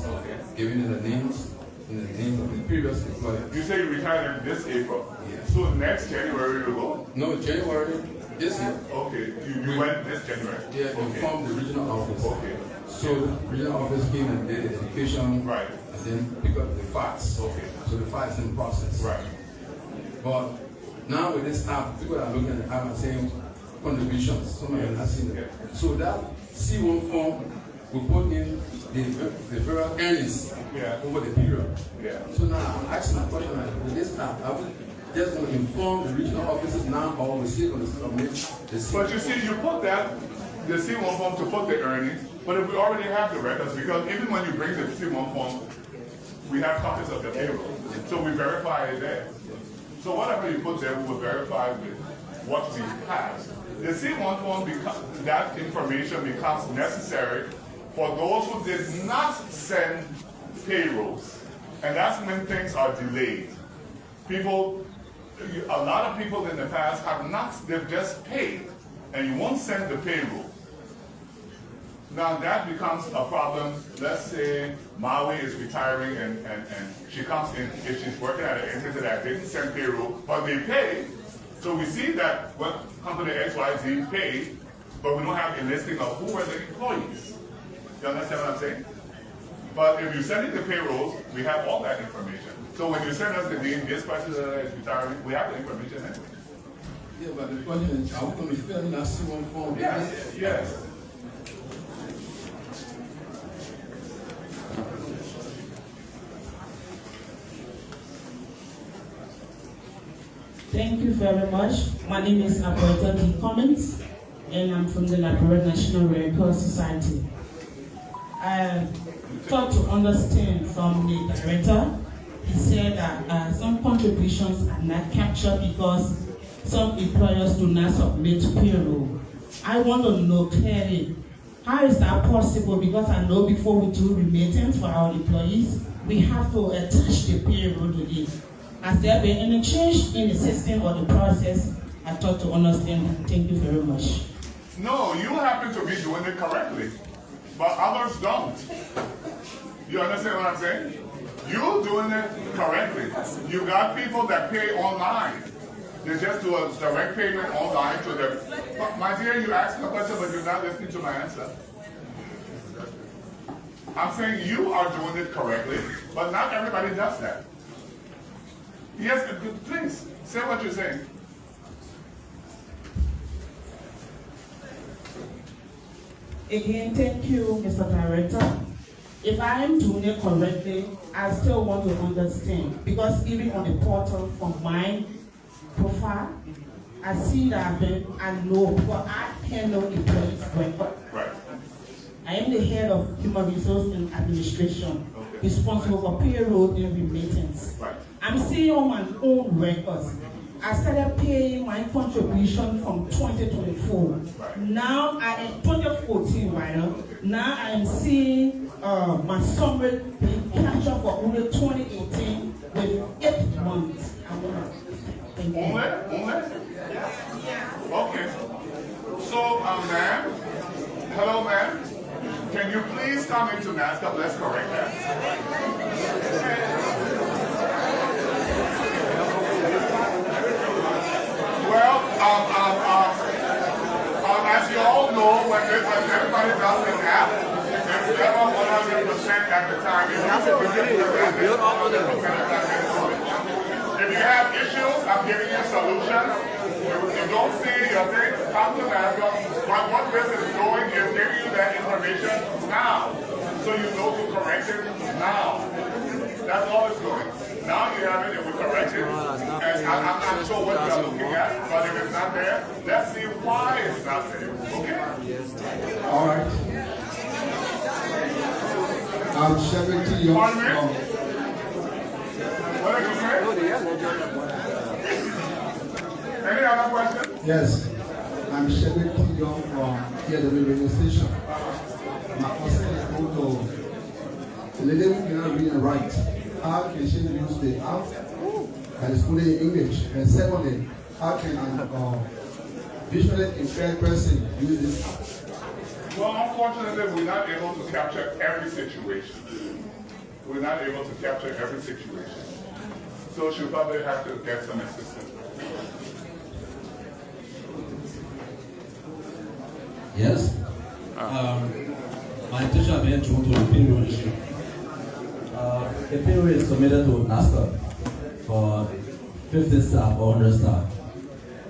giving them the names and the name of the previous employer. You say you retire this April? Yes. So next January you go? No, January this year. Okay, you went this January? Yeah, informed the regional office. Okay. So the regional office came and did the education, right, and then pick up the facts. Okay. So the facts in process. Right. But now with this app, people are looking at the app and saying contributions. Some of them are seeing it. So that C1 form we put in the various earnings over the period. Yeah. So now I'm asking a question with this app. Are we just going to inform the regional offices now, or we still going to submit the But you see, you put that, the C1 form to put the earnings, but if we already have the records, because even when you bring the C1 form, we have copies of the payroll. So we verify it there. So whatever you put there, we will verify with what we have. The C1 form, that information becomes necessary for those who did not send payrolls. And that's when things are delayed. People, a lot of people in the past have not, they've just paid, and you won't send the payroll. Now that becomes a problem. Let's say Maui is retiring and she comes in, if she's working at an entity that didn't send payroll, but they pay. So we see that what company XYZ paid, but we don't have a listing of who were the employees. You understand what I'm saying? But if you send it the payrolls, we have all that information. So when you send us the name, this person is retiring, we have the information anyway. Yeah, but the question is, are we going to fill in that C1 form? Yes, yes. Thank you very much. My name is Apoeta D. Cummins, and I'm from the Liberia National Red Cross Society. I thought to understand from the director, he said that some contributions are not captured because some employers do not submit payroll. I want to know clearly, how is that possible? Because I know before we do remittance for our employees, we have to attach the payroll to it. Has there been any change in the system or the process? I thought to understand that. Thank you very much. No, you happen to be doing it correctly, but others don't. You understand what I'm saying? You're doing it correctly. You got people that pay online. They just do a direct payment online to them. But my dear, you asked a question, but you're not listening to my answer. I'm saying you are doing it correctly, but not everybody does that. Yes, please, say what you're saying. Again, thank you, Mr. Director. If I am doing it correctly, I still want to understand. Because even on the portal from my profile, I see that I know, because I handle employees record. Right. I am the head of Human Resource and Administration, responsible for payroll and remittance. Right. I'm seeing on my own records. I started paying my contribution from 2024. Right. Now I am 2014, right? Now I am seeing my summary being captured for only 2018 with 8 months. Okay. So, ma'am, hello, ma'am. Can you please come into NASSCORP? Let's correct that. Well, as you all know, when everybody does an app, it's never 100% at the time. If you have issues, I'm giving you solutions. If you don't see your thing, come to NASSCORP. But what this is doing is giving you that information now, so you know to correct it now. That's all it's doing. Now you have it, it will correct it. And I'm not sure what you're looking at, but if it's not there, let's see why it's not there. Okay? All right. I'm 70 years old. What did you say? Any other questions? Yes. I'm Shedrick Young from here the radio station. My concern is going to the lady who cannot read and write. How can she use the app that is fully in English? And secondly, how can a visually impaired person use this app? Well, unfortunately, we're not able to capture every situation. We're not able to capture every situation. So she'll probably have to get some assistance. Yes. My intention being to the payroll issue. The payroll is submitted to NASSCORP for 50 staff or 100 staff.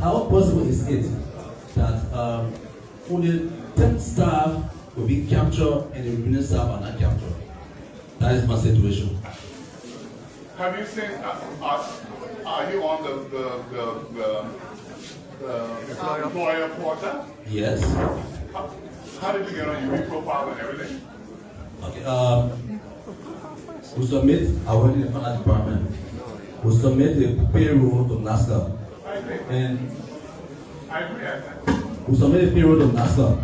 How possible is it that only 10 staff will be captured and the remaining staff are not captured? That is my situation. Have you seen us? Are you on the employer portal? Yes. How did you get on? You re-profile and everything? Okay. We submit our work in the finance department. We submit the payroll to NASSCORP. And I agree. we submit the payroll to NASSCORP.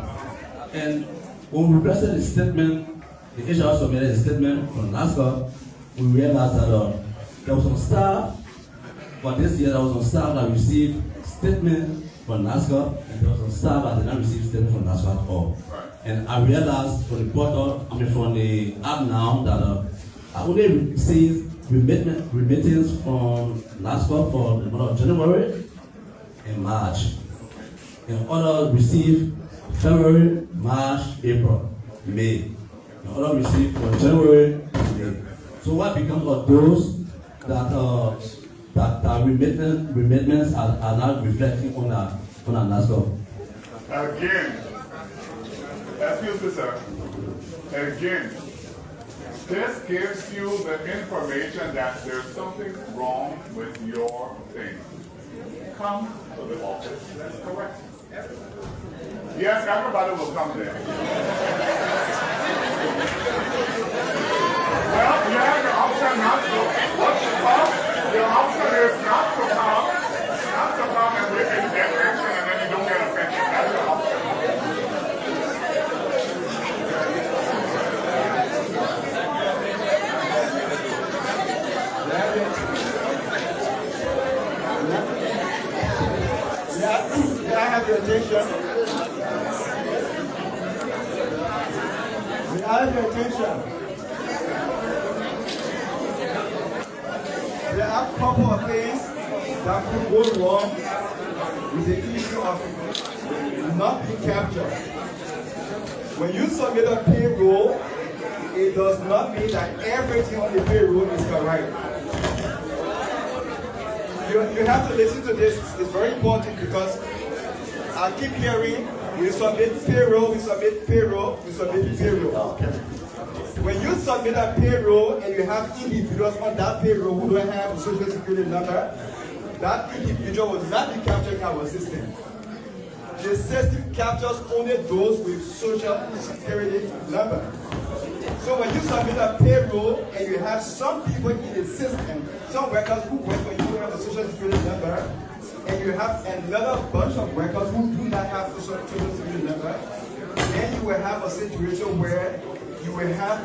And when we requested the statement, the HR submitted a statement from NASSCORP, we realized that there was some staff, for this year there was some staff that received statement from NASSCORP, and there was some staff that did not receive statement from NASSCORP at all. Right. And I realized from the portal, from the app now, that I only received remittance from NASSCORP for the month of January and March. And others received February, March, April, May. And others received for January and May. So what becomes of those that remittance are not reflecting on our NASSCORP? Again, excuse me, sir. Again, this gives you the information that there's something wrong with your thing. Come to the office. That's correct. Yes, everybody will come there. Well, you have the option not to. What you come? Your option is not to come. Not to come and we can get action and then you don't get offended. That's your option. May I have your attention? May I have your attention? There are a couple of things that could go wrong with the issue of not being captured. When you submit a payroll, it does not mean that everything on the payroll is correct. You have to listen to this. It's very important because I keep hearing we submit payroll, we submit payroll, we submit payroll. When you submit a payroll and you have individuals on that payroll who don't have a social security number, that individual will not be captured in our system. The system captures only those with social security number. So when you submit a payroll and you have some people in the system, some workers who work for you who have a social security number, and you have another bunch of workers who do not have a social security number, then you will have a situation where you will have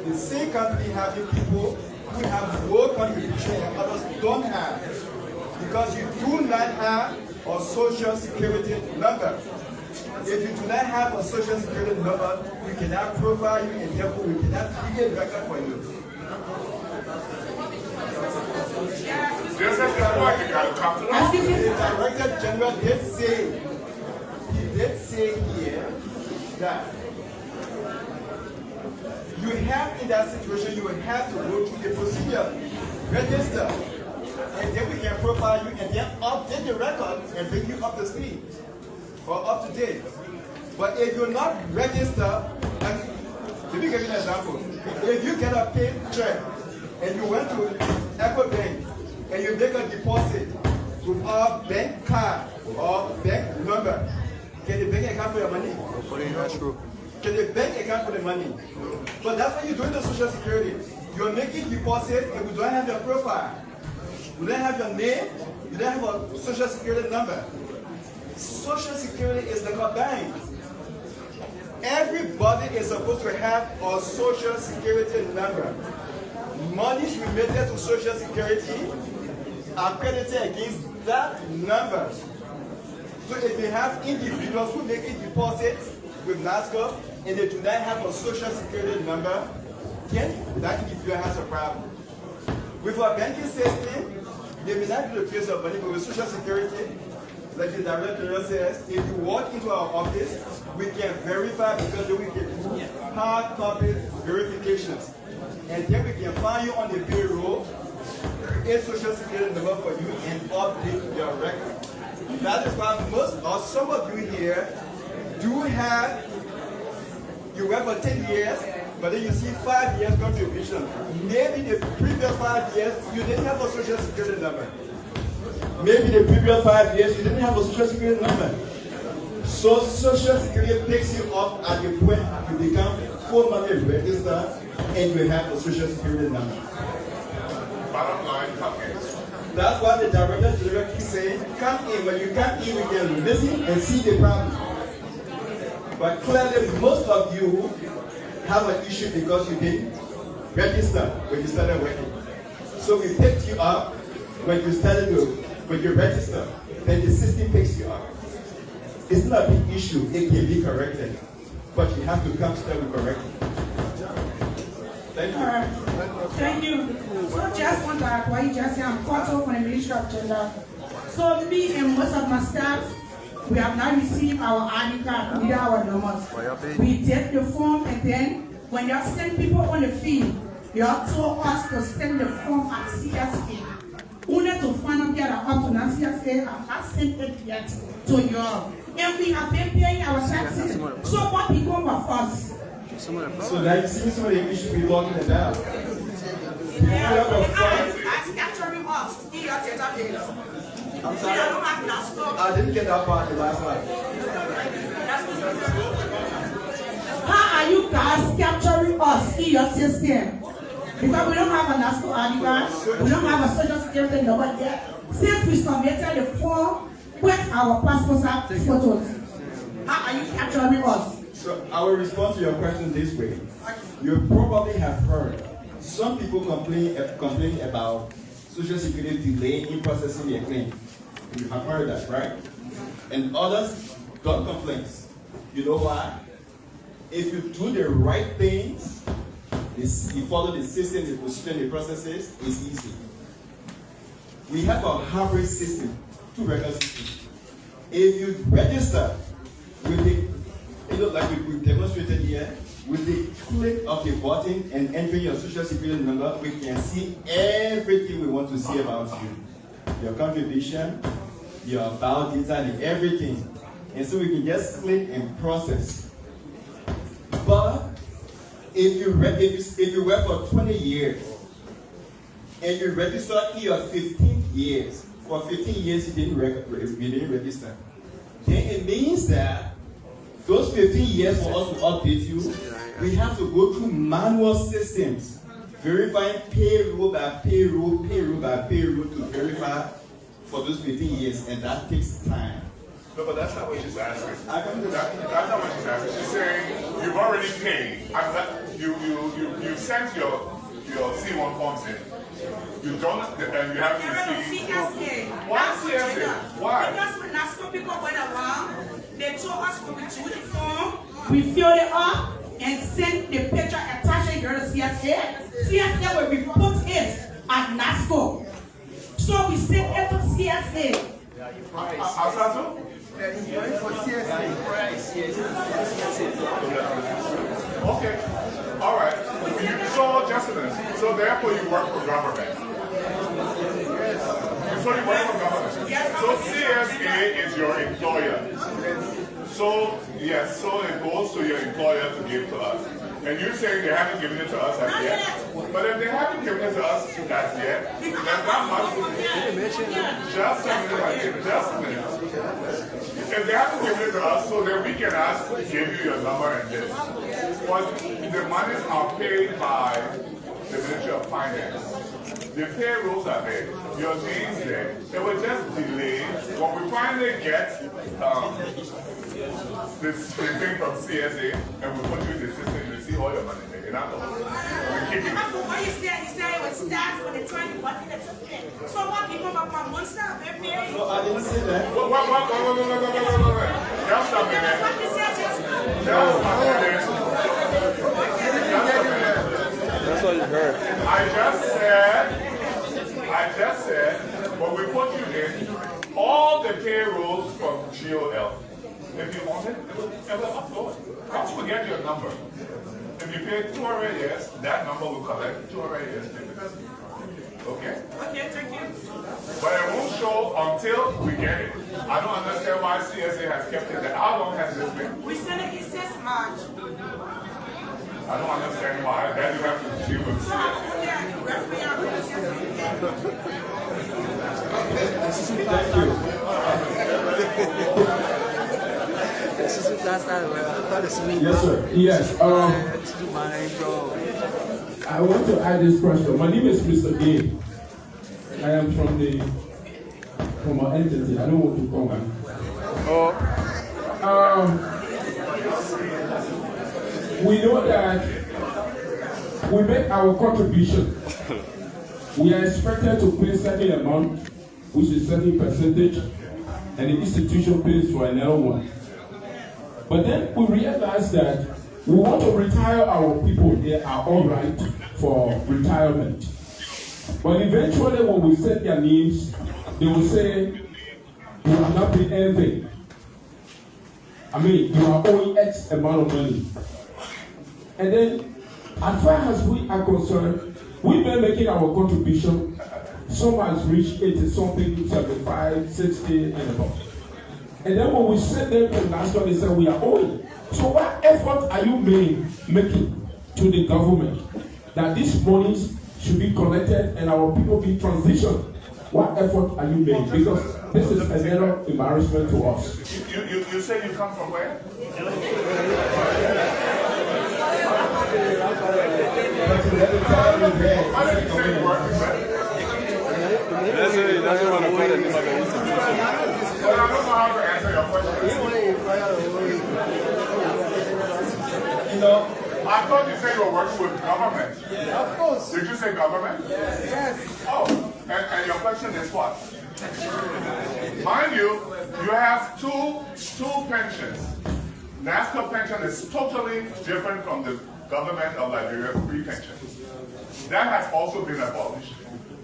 the same company having people who have no contribution and others don't have, because you do not have a social security number. If you do not have a social security number, we cannot profile you and therefore we cannot create a record for you. This is the point you got to come to. The Director General did say here that you have in that situation, you will have to go through the procedure, register, and then we can profile you and then update the record and bring you up to speed or up to date. But if you're not registered, let me give you an example. If you get a paid check and you went to Apple Bank and you make a deposit with a bank card or bank number, can the bank account for your money? That's true. Can the bank account for the money? But that's what you're doing to Social Security. You're making deposits and we don't have your profile. We don't have your name, you don't have a Social Security number. Social Security is like a bank. Everybody is supposed to have a Social Security number. Monies related to Social Security are credited against that number. So if you have individuals who make a deposit with NASSCORP and they do not have a Social Security number, then that individual has a problem. With our banking system, they may not be able to trace your money, but with Social Security, like the director says, if you walk into our office, we can verify because we can do hard copy verifications. And then we can find you on the payroll, a Social Security number for you, and update your record. That is why most or some of you here do have, you work for 10 years, but then you see 5 years contribution. Maybe the previous 5 years, you didn't have a Social Security number. Maybe the previous 5 years, you didn't have a Social Security number. So Social Security picks you up at the point you become formally registered and you have a Social Security number. Bottom line, okay. That's why the director general keeps saying, come in. When you come in, we can listen and see the problem. But clearly, most of you have an issue because you didn't register when you started working. So we picked you up when you register. Then the system picks you up. It's not a big issue. It can be corrected. But you have to come so that we correct it. Thank you. Thank you. So just want to add what you just said, I'm caught up on the Ministry of Gender. So me and most of my staff, we have not received our ID card, neither our numbers. We take the form and then when you send people on the field, you have told us to send the form at CSA. Only to find out that up to now CSA have not sent it yet to you. And we have been paying our taxes. So what become of us? So now you see some of the issues we're talking about. I capturing us in your database. I'm sorry. I didn't get that part the last time. How are you guys capturing us in your system? Because we don't have a national ID card, we don't have a social security number yet. Since we submitted the form with our passports and photos, how are you capturing us? So I will respond to your question this way. You probably have heard some people complain about Social Security delaying in processing their claim. You have heard that, right? And others got complaints. You know why? If you do the right things, you follow the system, the procedure, the processes, it's easy. We have a hybrid system, two record systems. If you register with the, like we demonstrated here, with the click of the button and entering your Social Security number, we can see everything we want to see about you. Your contribution, your about data, and everything. And so we can just click and process. But if you work for 20 years and you register in your 15th years, for 15 years you didn't register, then it means that those 15 years for us to update you, we have to go through manual systems, verifying payroll by payroll, payroll by payroll to verify for those 15 years, and that takes time. No, but that's not what she's asking. That's not what she's asking. She's saying you've already paid. You sent your C1 forms in. You don't, and you have to see. Why CSA? Why? Because when NASSCORP people went around, they told us when we do the form, we filled it up and sent the picture attached here to CSA. CSA will report it at NASSCORP. So we sent it to CSA. Okay. All right. So just a minute. So therefore you work for government. So you work for government. So CSA is your employer. So yes, so it goes to your employer to give to us. And you're saying they haven't given it to us as yet. But if they haven't given it to us as yet, then that must just a minute. If they haven't given it to us, so then we can ask to give you your number and this. But the monies are paid by the Ministry of Finance. The payrolls are there. Your name's there. They will just delay when we finally get this thing from CSA and we put you in the system, you see all your money there. You're not the whole. We're keeping it. What you said it would start when they turn the button in the system. So what people about my monster, they're paying. No, I didn't say that. Wait. Just stop it. That's what you said just now. That's what you heard. I just said, when we put you in, all the payrolls from GOL, if you want it will upload. Once we get your number, if you pay 2 arrears, that number will collect 2 arrears. Okay? Okay, thank you. But it won't show until we get it. I don't understand why CSA has kept it there. How long has this been? We sent it in 6 March. I don't understand why. Then you have to deal with CSA. Thank you. Yes, sir. Yes. I want to add this question. My name is Mr. Gabe. I am from an entity. I don't want to call man. We know that we make our contribution. We are expected to pay certain amount, which is certain percentage, and the institution pays for another one. But then we realize that we want to retire our people. They are all right for retirement. But eventually when we set their names, they will say, you have not paid anything. I mean, you are owing X amount of money. And then, as far as we are concerned, we've been making our contribution. Some has reached 80 something, 75, 60, and above. And then when we send them to NASSCORP, they say we are owing. So what effort are you making to the government that these monies should be collected and our people be transitioned? What effort are you making? Because this is another embarrassment to us. You say you come from where? He doesn't want to put it in the institution. Well, I don't know how to answer your question. You know, I thought you said you were working with government. Yeah, of course. Did you say government? Yes. Oh, and your question is what? Mind you, you have two pensions. NASSCORP pension is totally different from the government of Liberia free pension. That has also been abolished.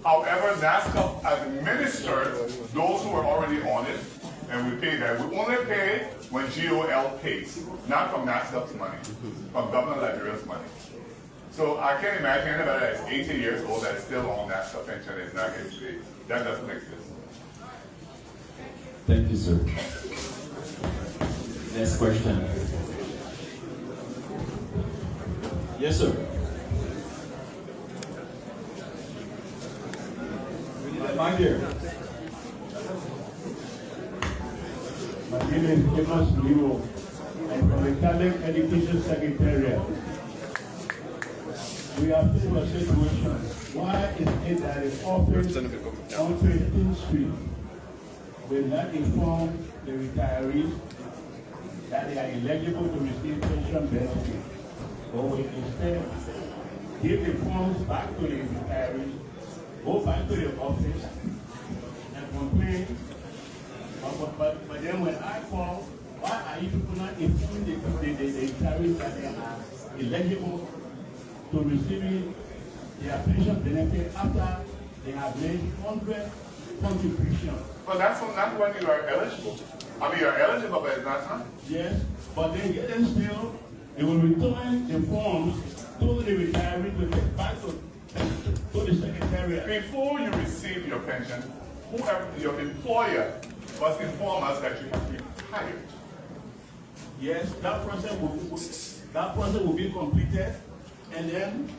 However, NASSCORP administered those who were already on it, and we pay that. We only pay when GOL pays, not from NASSCORP's money, from Governor Liberia's money. So I can't imagine anybody that's 80 years old that is still on NASSCORP pension is not getting paid. That doesn't exist. Thank you, sir. Next question. Yes, sir. My dear, my name is Amos Leo. I'm from the Catholic Education Secretariat. We are facing a situation. Why is it that the office on 15th Street will not inform the retirees that they are eligible to receive pension benefits, but will instead give the forms back to the retirees, go back to the office and complain. But then when I call, why are you people not informing the retirees that they are eligible to receiving their pension benefit after they have made 100 contributions? Well, that's when you are eligible. I mean, you're eligible, but it's not time. Yes, but then yet still, they will return the forms to the retiree to get back to the secretariat. Before you receive your pension, whoever your employer must inform us that you have retired. Yes, that process will be completed, and then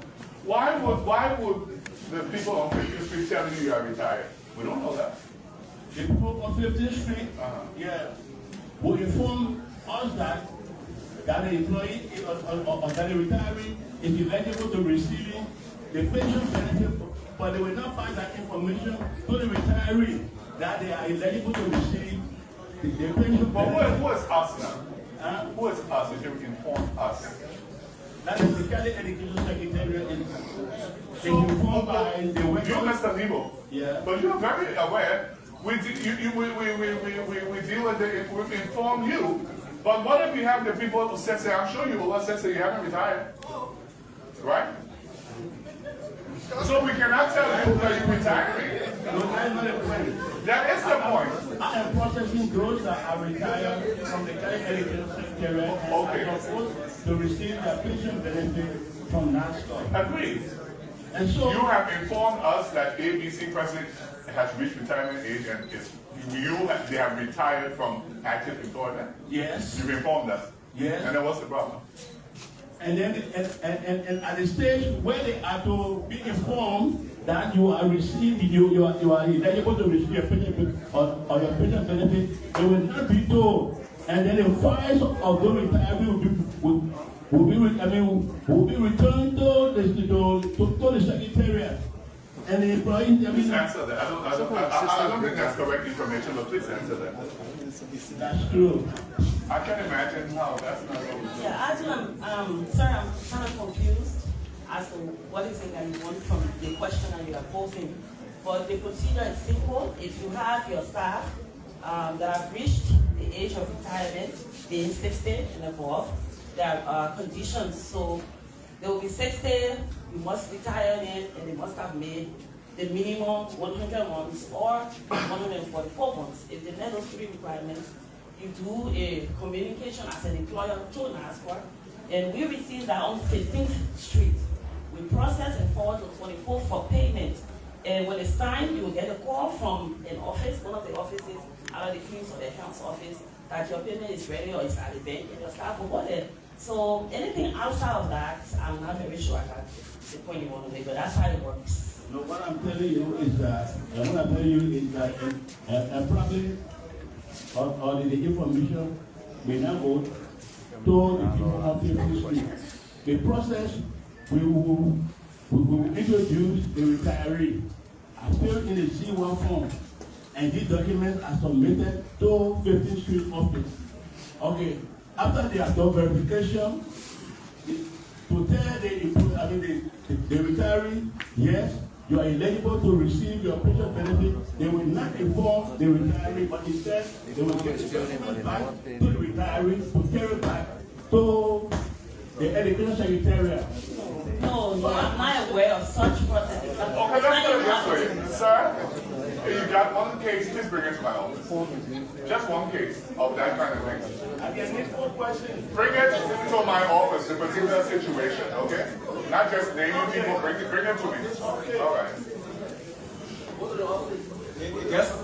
why would the people on 50th Street tell you you are retired? We don't know that. The people on 50th Street, will inform us that the employee or that the retiree is eligible to receiving the pension benefit, but they will not find that information to the retiree. that they are eligible to receive the pension But benefit. who is us now? Who is us? If you inform us. That is the Cali Education Secretariat. So, informed by the you, Mr. Nebo, yeah. But you're very aware. We deal with we inform you. But what if we have the people who say, I'm sure you will say you haven't retired, right? So we cannot tell you that you're retiring. No, that's not a point. That is the point. I am processing those that are retired from the Cali Education Secretariat and are supposed to receive their pension benefit from NASSCORP. Agreed. And so you have informed us that ABC president has reached retirement age and they have retired from active employment. Yes. You've informed us. Yes. And then what's the problem? And then and at the stage where they are to be informed that you are receiving you are eligible to receive your pension or your pension benefit, they will not be told. And then the files of those retirees will be returned to the secretariat. And the employee, please answer that. I don't think that's correct information, but please answer that. That's true. I can imagine how that's not what we do. Yeah, actually, sorry, I'm kind of confused as to what is it that you want from the question that you are posing. But the procedure is simple. If you have your staff that have reached the age of retirement, being 60 and above, there are conditions. So there will be 60, you must retire in, and they must have made the minimum 100 months or 144 months. If they met those three requirements, you do a communication as an employer to NASSCORP, and we receive that on 15th Street. We process and forward to 24th for payment. And when it's time, you will get a call from an office, one of the offices, either the Queen's or the Accounts office, that your payment is ready or it's at the bank, and your staff will go there. So anything outside of that, I'm not very sure I got the point you want to make, but that's how it works. No, what I'm telling you is that, probably all the information may not go to the people of the street. The process, we will introduce the retiree as filled in the C1 form, and these documents are submitted to 15th Street office. Okay, after they have done verification, to tell the retiree, yes, you are eligible to receive your pension benefit. They will not inform the retiree, but instead they will get the document back to the retiree to carry back to the Education Secretariat. No, I'm not aware of such process. Okay, let's put it this way. Sir, you got one case, please bring it to my office. Just one case of that kind of thing. I can make more questions. Bring it to my office, the particular situation, okay? Not just naming people, bring it to me. All right.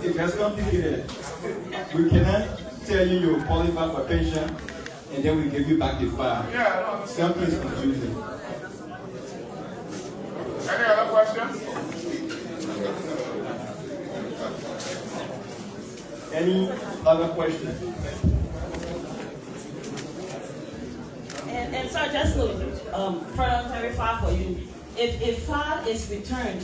It gets complicated. We cannot tell you you qualify for pension and then we give you back the file. Yeah, something is confusing. Any other questions? Any other questions? And so just to further clarify for you, if a file is returned,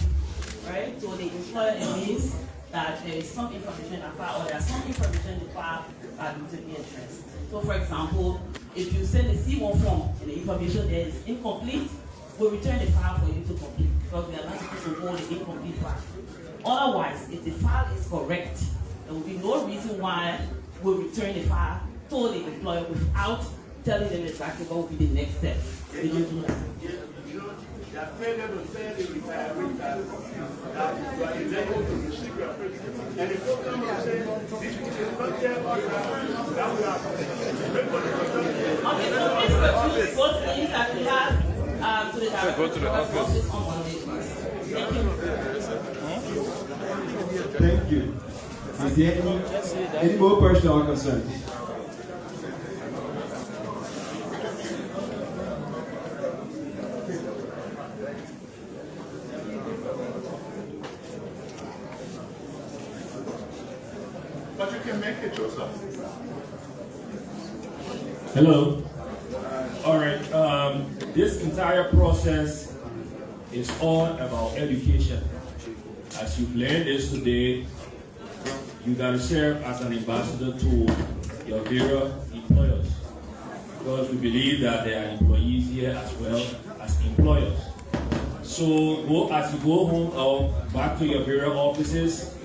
right, to the employer, it means that there is some information in the file or there's some information in the file that needs to be addressed. So for example, if you send a C1 form and the information there is incomplete, we'll return the file for you to complete because we are not supposed to hold the incomplete file. Otherwise, if the file is correct, there will be no reason why we'll return the file to the employer without telling them exactly what will be the next step. We don't do that. That failure to tell the retiree that you are eligible to receive your pension. And if you come and say, this is not tell us that we are. Okay, so please produce both things that we have to the director. Go to the office. On Monday. Thank you. Is there any more questions or concerns? But you can make it, Joseph. Hello. All right. This entire process is all about education. As you've learned this today, you got to serve as an ambassador to your various employers, because we believe that there are employees here as well as employers. So as you go home or back to your various offices,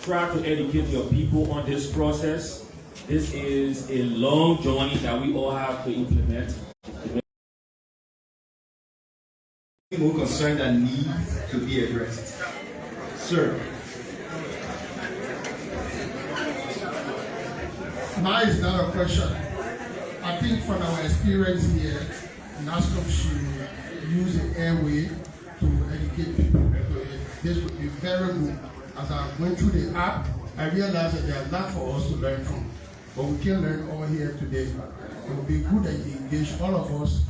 try to educate your people on this process. This is a long journey that we all have to implement. More concerns that need to be addressed. Sir. Mine is not a question. I think from our experience here, NASSCORP should use the airway to educate people. This would be very good. As I went through the app, I realized that there are a lot for us to learn from. But we can learn all here today. It would be good that you engage all of us